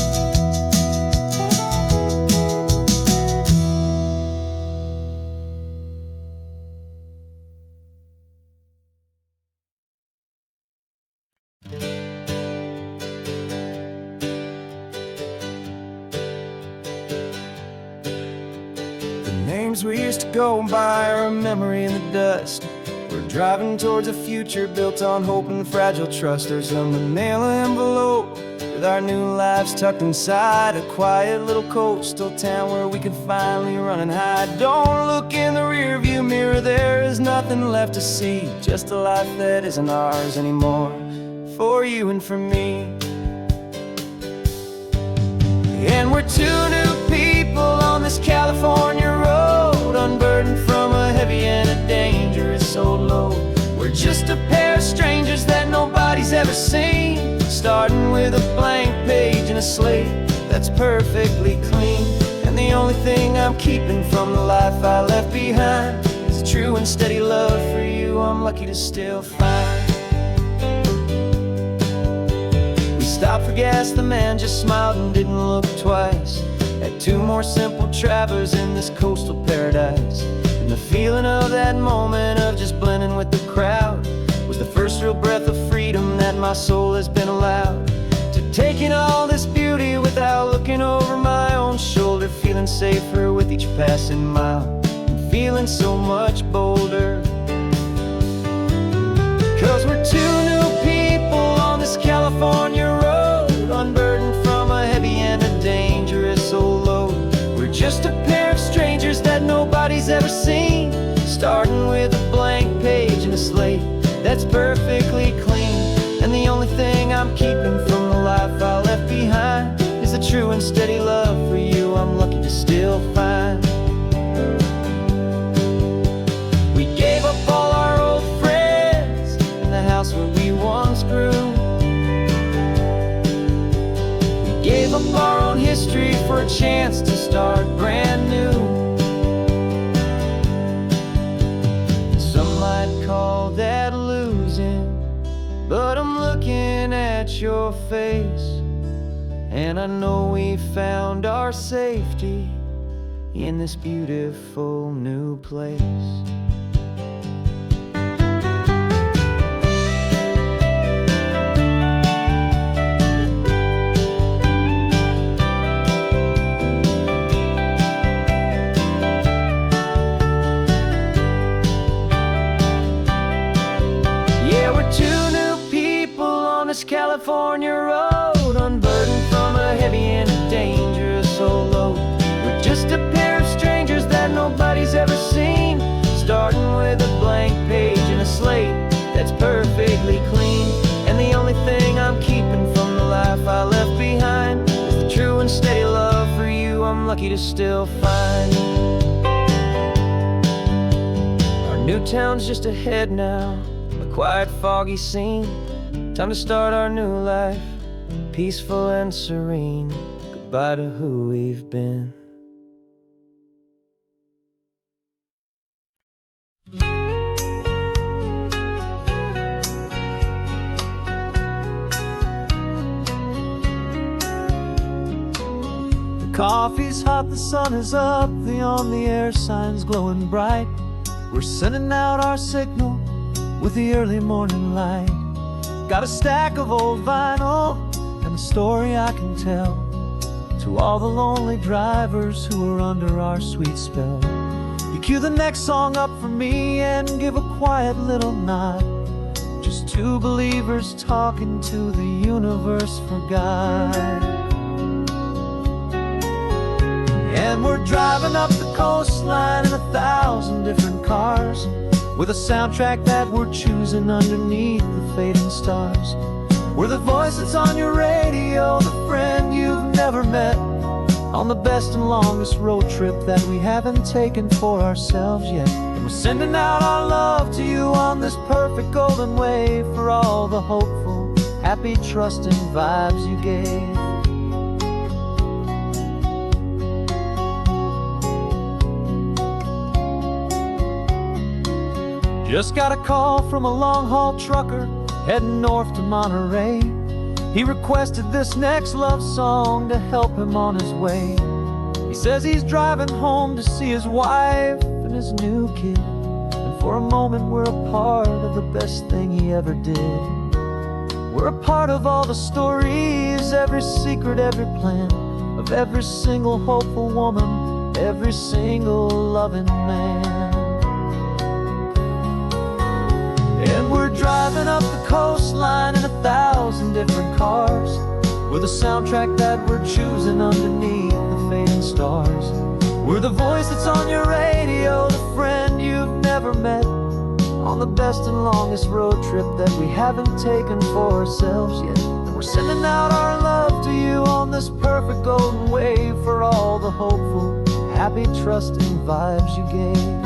The names we used to go by are a memory in the dust. We're driving towards a future built on hope and fragile trust. There's a manila envelope with our new lives tucked inside, a quiet little coastal town where we can finally run and hide. Don't look in the rearview mirror, there is nothing left to see, just a life that isn't ours anymore, for you and for me. And we're two new people on this California road, unburdened from a heavy and a dangerous old load. We're just a pair of strangers that nobody's ever seen, starting with a blank page and a slate that's perfectly clean. And the only thing I'm keeping from the life I left behind is a true and steady love for you I'm lucky to still find. We stopped for gas, the man just smiled and didn't look twice. Had two more simple travelers in this coastal paradise. And the feeling of that moment of just blending with the crowd was the first real breath of freedom that my soul has been allowed. To take in all this beauty without looking over my own shoulder, feeling safer with each passing mile, and feeling so much bolder. 'Cause we're two new people on this California road, unburdened from a heavy and a dangerous old load. We're just a pair of strangers that nobody's ever seen, starting with a blank page and a slate that's perfectly clean. And the only thing I'm keeping from the life I left behind is a true and steady love for you I'm lucky to still find. We gave up all our old friends in the house where we once grew. We gave up our own history for a chance to start brand new. face, and I know we found our safety in this beautiful new place. Yeah, we're two new people on this California road, unburdened from a heavy and a dangerous old load. We're just a pair of strangers that nobody's ever seen, starting with a blank page and a slate that's perfectly clean. And the only thing I'm keeping from the life I left behind is the true and steady love for you I'm lucky to still find. Our new town's just ahead now, a quiet, foggy scene. Time to start our new life, peaceful and serene. Goodbye to who we've been. The coffee's hot, the sun is up, the on-the-air sign's glowing bright. We're sending out our signal with the early morning light. Got a stack of old vinyl and a story I can tell to all the lonely drivers who are under our sweet spell. You cue the next song up for me and give a quiet little nod. Just two believers talking to the universe for God. And we're driving up the coastline in 1,000 different cars, with a soundtrack that we're choosing underneath the fading stars. We're the voice that's on your radio, the friend you've never met, on the best and longest road trip that we haven't taken for ourselves yet. And we're sending out our love to you on this perfect golden wave, for all the hopeful, happy, trusting vibes you gave. Just got a call from a long-haul trucker heading north to Monterey. He requested this next love song to help him on his way. He says he's driving home to see his wife and his new kid, and for a moment we're a part of the best thing he ever did. We're a part of all the stories, every secret, every plan, of every single hopeful woman, every single loving man. And we're driving up the coastline in 1,000 different cars, with a soundtrack that we're choosing underneath the fading stars. We're the voice that's on your radio, the friend you've never met, on the best and longest road trip that we haven't taken for ourselves yet. And we're sending out our love to you on this perfect golden wave, for all the hopeful, happy, trusting vibes you gave.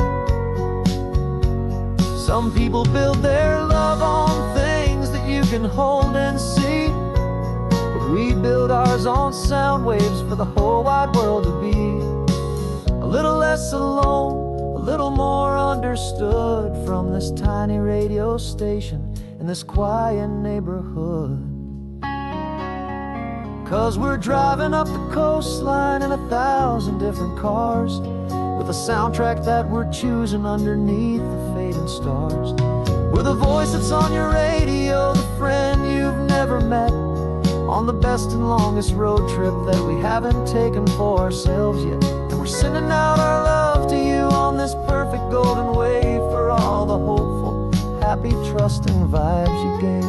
Some people build their love on things that you can hold and see, but we build ours on sound waves for the whole wide world to be a little less alone, a little more understood, from this tiny radio station in this quiet neighborhood. 'Cause we're driving up the coastline in 1,000 different cars, with a soundtrack that we're choosing underneath the fading stars. We're the voice that's on your radio, the friend you've never met, on the best and longest road trip that we haven't taken for ourselves yet. And we're sending out our love to you on this perfect golden wave, for all the hopeful, happy, trusting vibes you gave.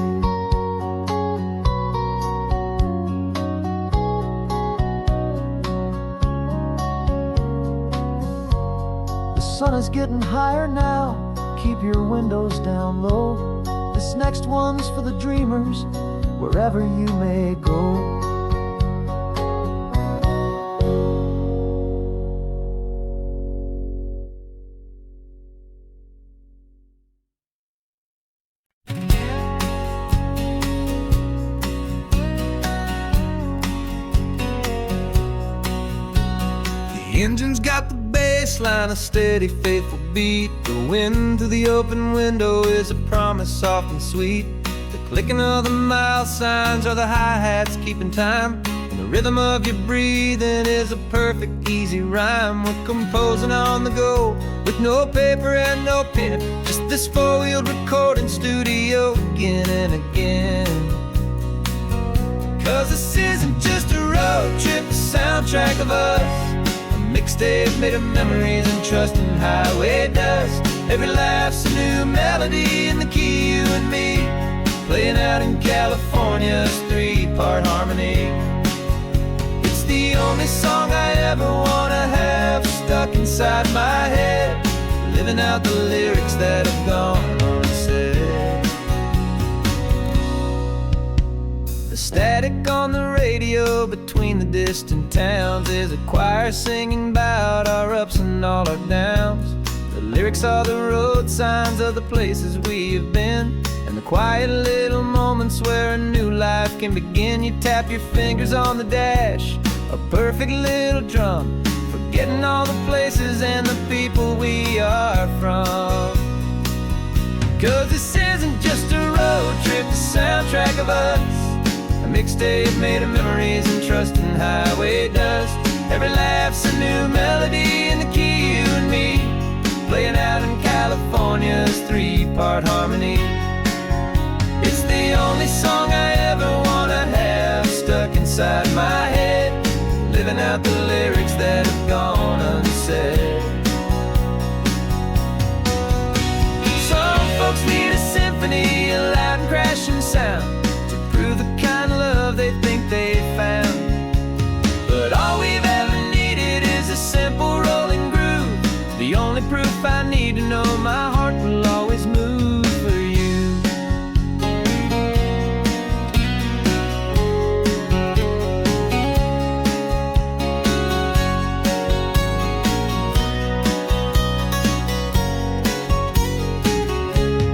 The sun is getting higher now, keep your windows down low. This next one's for the dreamers, wherever you may go. The engine's got the baseline, a steady, faithful beat. The wind through the open window is a promise soft and sweet. The Clicking of the mile signs or the hi-hats keeping time. And the rhythm of your breathing is a perfect easy rhyme. We're composing on the go with no paper and no pen, just this four-wheeled recording studio again and again. Cause this isn't just a road trip, the soundtrack of us, a mixtape made of memories and trust in highway dust. Every laugh's a new melody in the key, you and me, playing out in California's three-part harmony. It's the only song I ever wanna have stuck inside my head, living out the lyrics that have gone unsaid. The static on the radio between the distant towns is a choir singing about our ups and all our downs. The lyrics are the road signs of the places we have been, and the quiet little moments where a new life can begin. You tap your fingers on the dash, a perfect little drum, forgetting all the places and the people we are from. Cause this isn't just a road trip, the soundtrack of us, a mixtape made of memories and trust in highway dust. Every laugh's a new melody in the key, you and me, playing out in California's three-part harmony. It's the only song I ever wanna have stuck inside my head, living out the lyrics that have gone unsaid. Some folks need a symphony, a loud and crashing sound, to prove the kind of love they think they found. But all we've ever needed is a simple rolling groove, the only proof I need to know my heart will always move for you.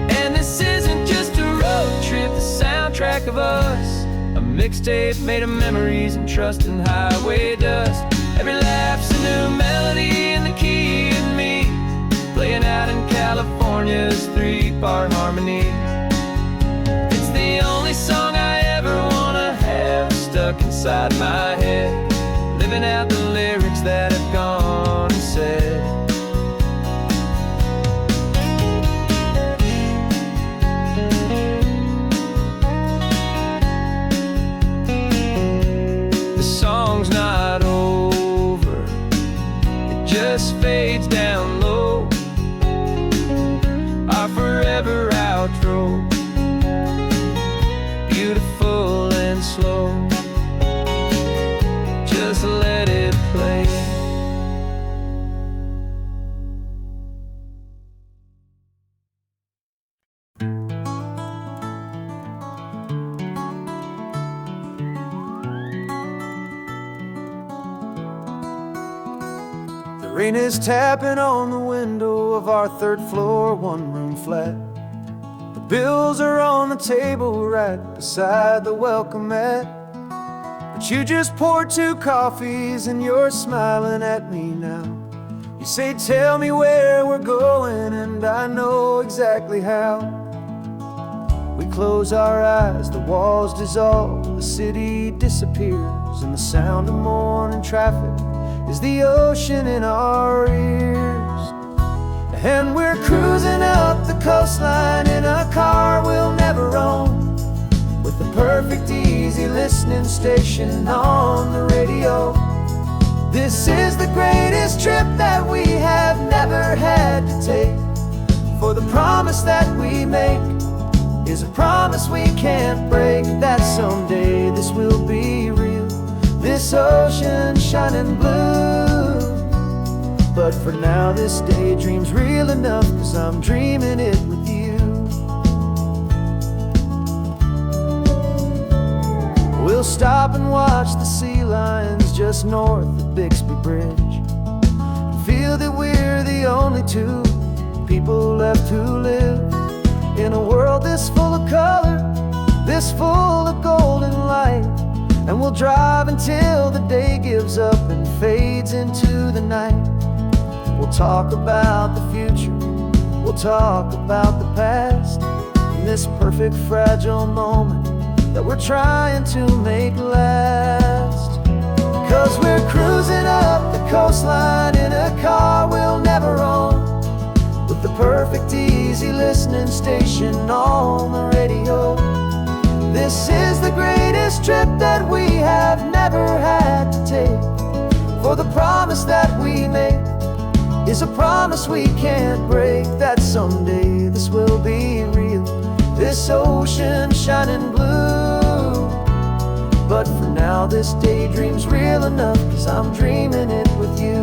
And this isn't just a road trip, the soundtrack of us, a mixtape made of memories and trust in highway dust. Every laugh's a new melody in the key, you and me, playing out in California's three-part harmony. It's the only song I ever wanna have stuck inside my head, living out the lyrics that have gone unsaid. The song's not over, it just fades down low, our forever outro, beautiful and slow. Just let it play. The rain is tapping on the window of our third floor, one-room flat. The bills are on the table right beside the welcome mat. But you just poured 2 coffees and you're smiling at me now. You say, tell me where we're going, and I know exactly how. We close our eyes, the walls dissolve, the city disappears, and the sound of morning traffic is the ocean in our ears. And we're cruising up the coastline in a car we'll never own, with the perfect easy listening station on the radio. This is the greatest trip that we have never had to take, for the promise that we make is a promise we can't break, that someday this will be real, this ocean shining blue. But for now this daydream's real enough, 'cause I'm dreaming it with you. We'll stop and watch the sea lions just north of Bixby Bridge, and feel that we're the only 2 people left who live in a world this full of color, this full of golden light. And we'll drive until the day gives up and fades into the night. We'll talk about the future, we'll talk about the past, in this perfect fragile moment that we're trying to make last. 'Cause we're cruising up the coastline in a car we'll never own, with the perfect easy listening station on the radio. This is the greatest trip that we have never had to take, for the promise that we make is a promise we can't break, that someday this will be real, this ocean shining blue. But for now this daydream's real enough, 'cause I'm dreaming it with you.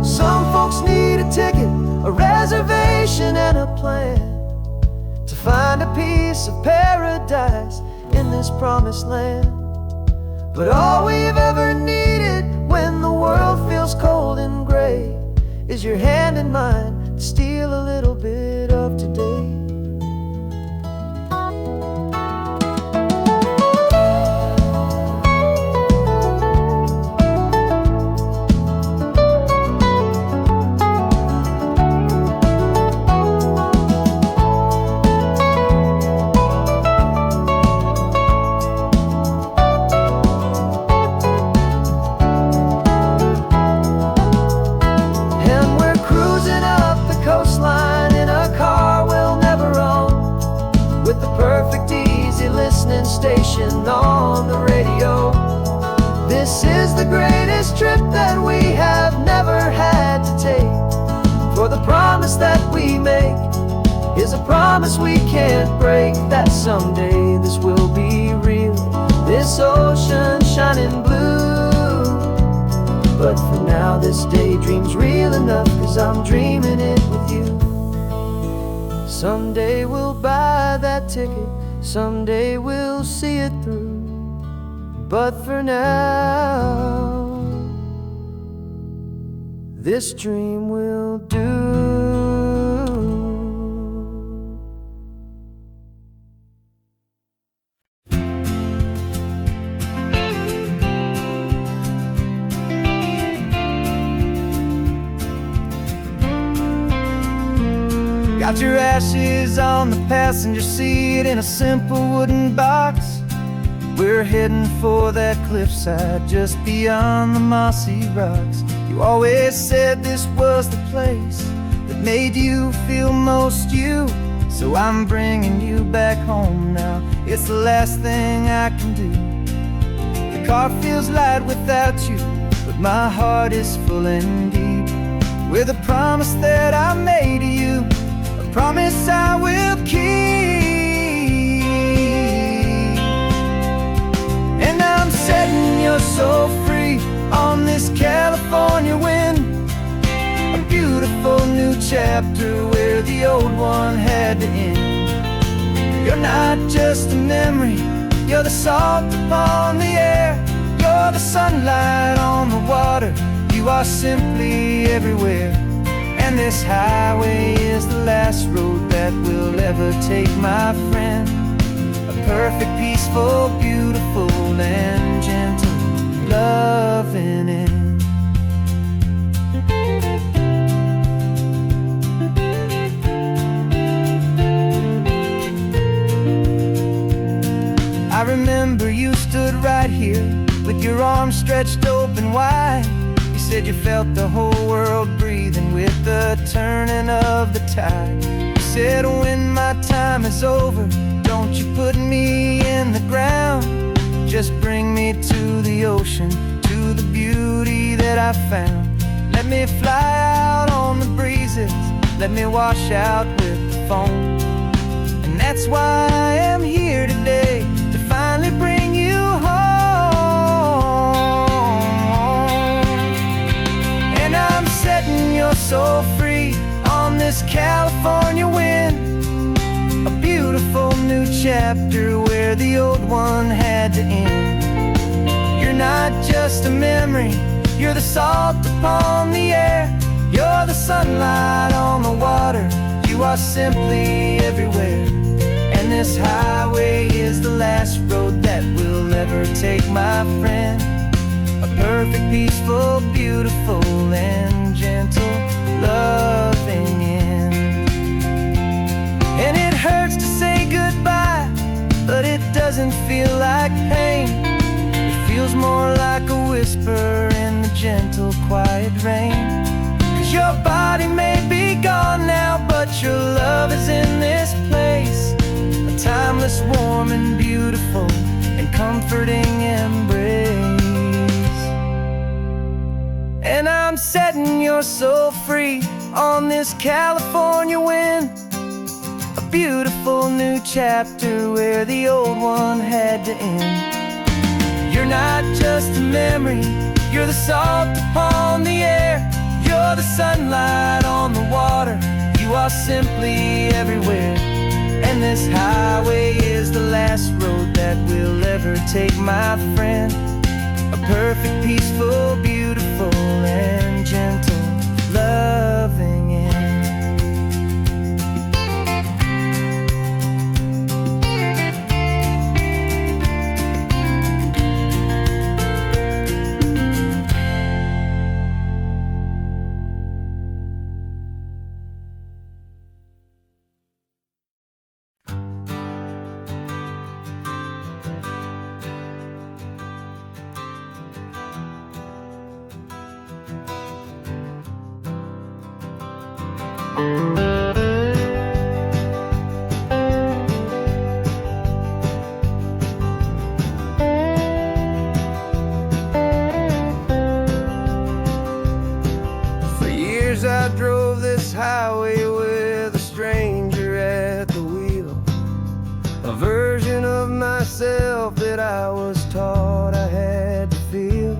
Some folks need a ticket, a reservation and a plan to find a piece of paradise in this promised land. But all we've ever needed when the world feels cold and gray is your hand in mine to steal a little bit of today. Station on the radio. This is the greatest trip that we have never had to take, for the promise that we make is a promise we can't break, that someday this will be real, this ocean shining blue. But for now this daydream's real enough, 'cause I'm dreaming it with you. Someday we'll buy that ticket, someday we'll see it through, but for now this dream will do. Got your ashes on the passenger seat in a simple wooden box. We're heading for that cliffside just beyond the mossy rocks. You always said this was the place that made you feel most you, so I'm bringing you back home now. It's the last thing I can do. The car feels light without you, but my heart is full and deep with a promise that I made to you, promise I will keep. And I'm setting your soul free on this California wind, a beautiful new chapter where the old one had to end. You're not just a memory, you're the salt upon the air, you're the sunlight on the water, you are simply everywhere. And this highway is the last road that we'll ever take, my friend. A perfect, peaceful, beautiful, and gentle loving end. I remember you stood right here with your arms stretched open wide. You said you felt the whole world breathing with the turning of the tide. You said when my time is over, don't you put me in the ground, just bring me to the ocean, to the beauty that I found. Let me fly out on the breezes, let me wash out with the foam. And that's why I am here today, to finally bring you home. And I'm setting your soul free on this California wind, a beautiful new chapter where the old one had to end. You're not just a memory, you're the salt upon the air, you're the sunlight on the water, you are simply everywhere. And this highway is the last road that we'll ever take, my friend. A perfect, peaceful, beautiful, and gentle loving end. And it hurts to say goodbye, but it doesn't feel like pain. It feels more like a whisper in the gentle, quiet rain. 'Cause your body may be gone now, but your love is in this place. A timeless, warm and beautiful and comforting embrace. And I'm setting your soul free on this California wind, a beautiful new chapter where the old one had to end. You're not just a memory, you're the salt upon the air. You're the sunlight on the water, you are simply everywhere. And this highway is the last road that we'll ever take, my friend. A perfect, peaceful, beautiful and gentle, loving end. For years I drove this highway with a stranger at the wheel, a version of myself that I was taught I had to feel.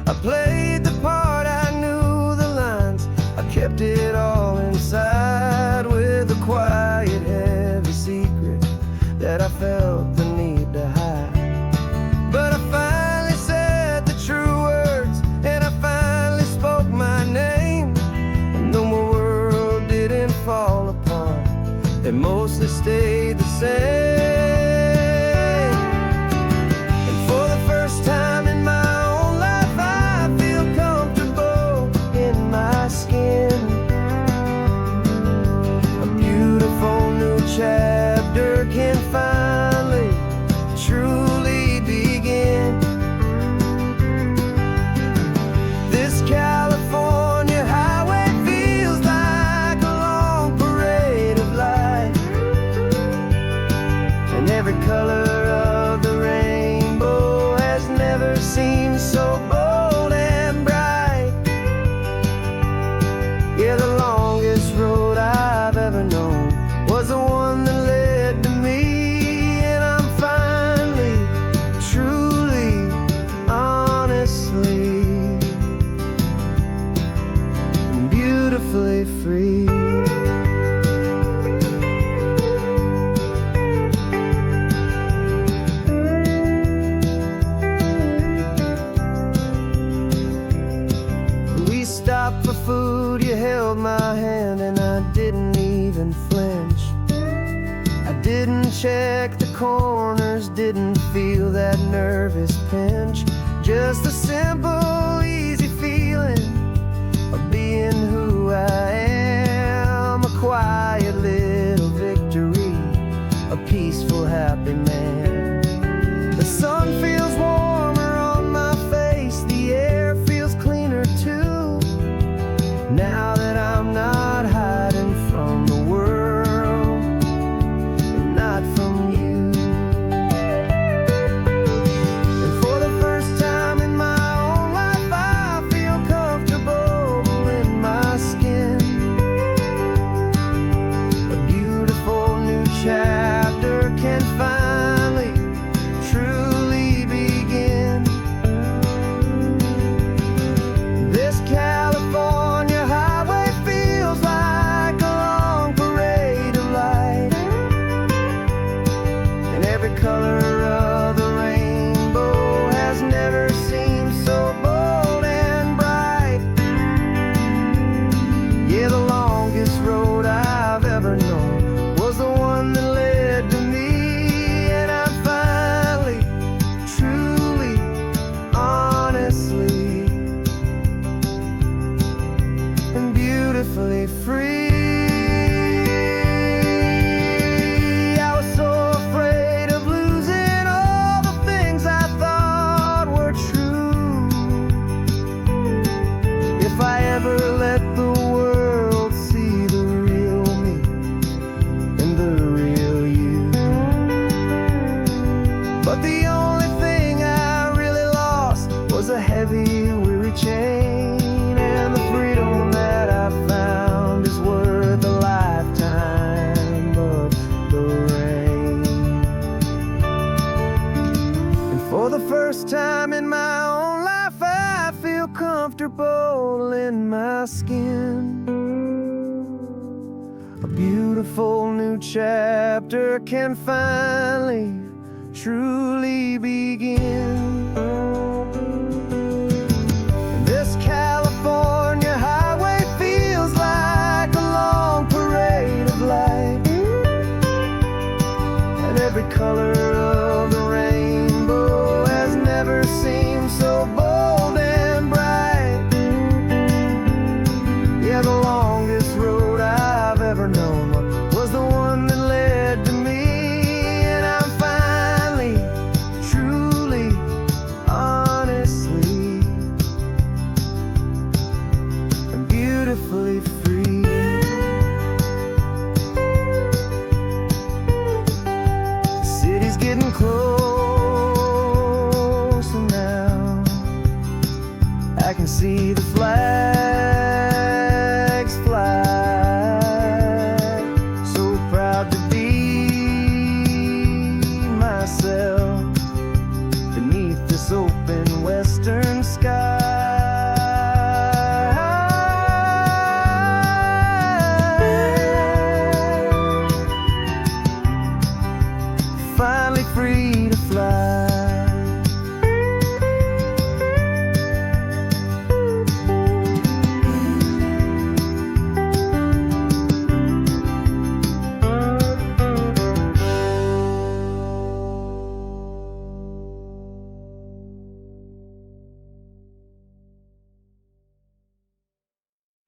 I played the part, I knew the lines, I kept it all inside with a quiet, heavy secret that I felt the need to hide. But I finally said the true words, and I finally spoke my name. And though my world didn't fall apart, it mostly stayed the same. And for the first time in my own life, I feel comfortable in my skin. A beautiful new chapter can finally, truly begin. This California highway feels like a long parade of light, and every color of the rainbow has never seemed so bold and bright. Yeah, the longest road I've ever known was the one that led to me. And I'm finally, truly, honestly, beautifully free. We stopped for food, you held my hand, and I didn't even flinch. I didn't check the corners, didn't feel that nervous pinch. Just a simple, easy feeling of being who I am. A quiet little victory, a peaceful, happy man. The sun feels warmer on my face, the air feels cleaner too. Now that I'm not hiding from the world, and not from you. And for the first time in my own life, every chain, and the freedom that I found is worth a lifetime of the rain. And for the first time in my own life, I feel comfortable in my skin. A beautiful new chapter can finally, truly begin. And this California highway feels like a long parade of light, and every color of the rainbow has never seemed so bold and bright. Yeah, the longest road I've ever known was the one that led to me, and I'm finally, truly, honestly, and beautifully free. The city's getting closer now. I can see the flags fly. So proud to be myself beneath this open western sky. Finally free to fly.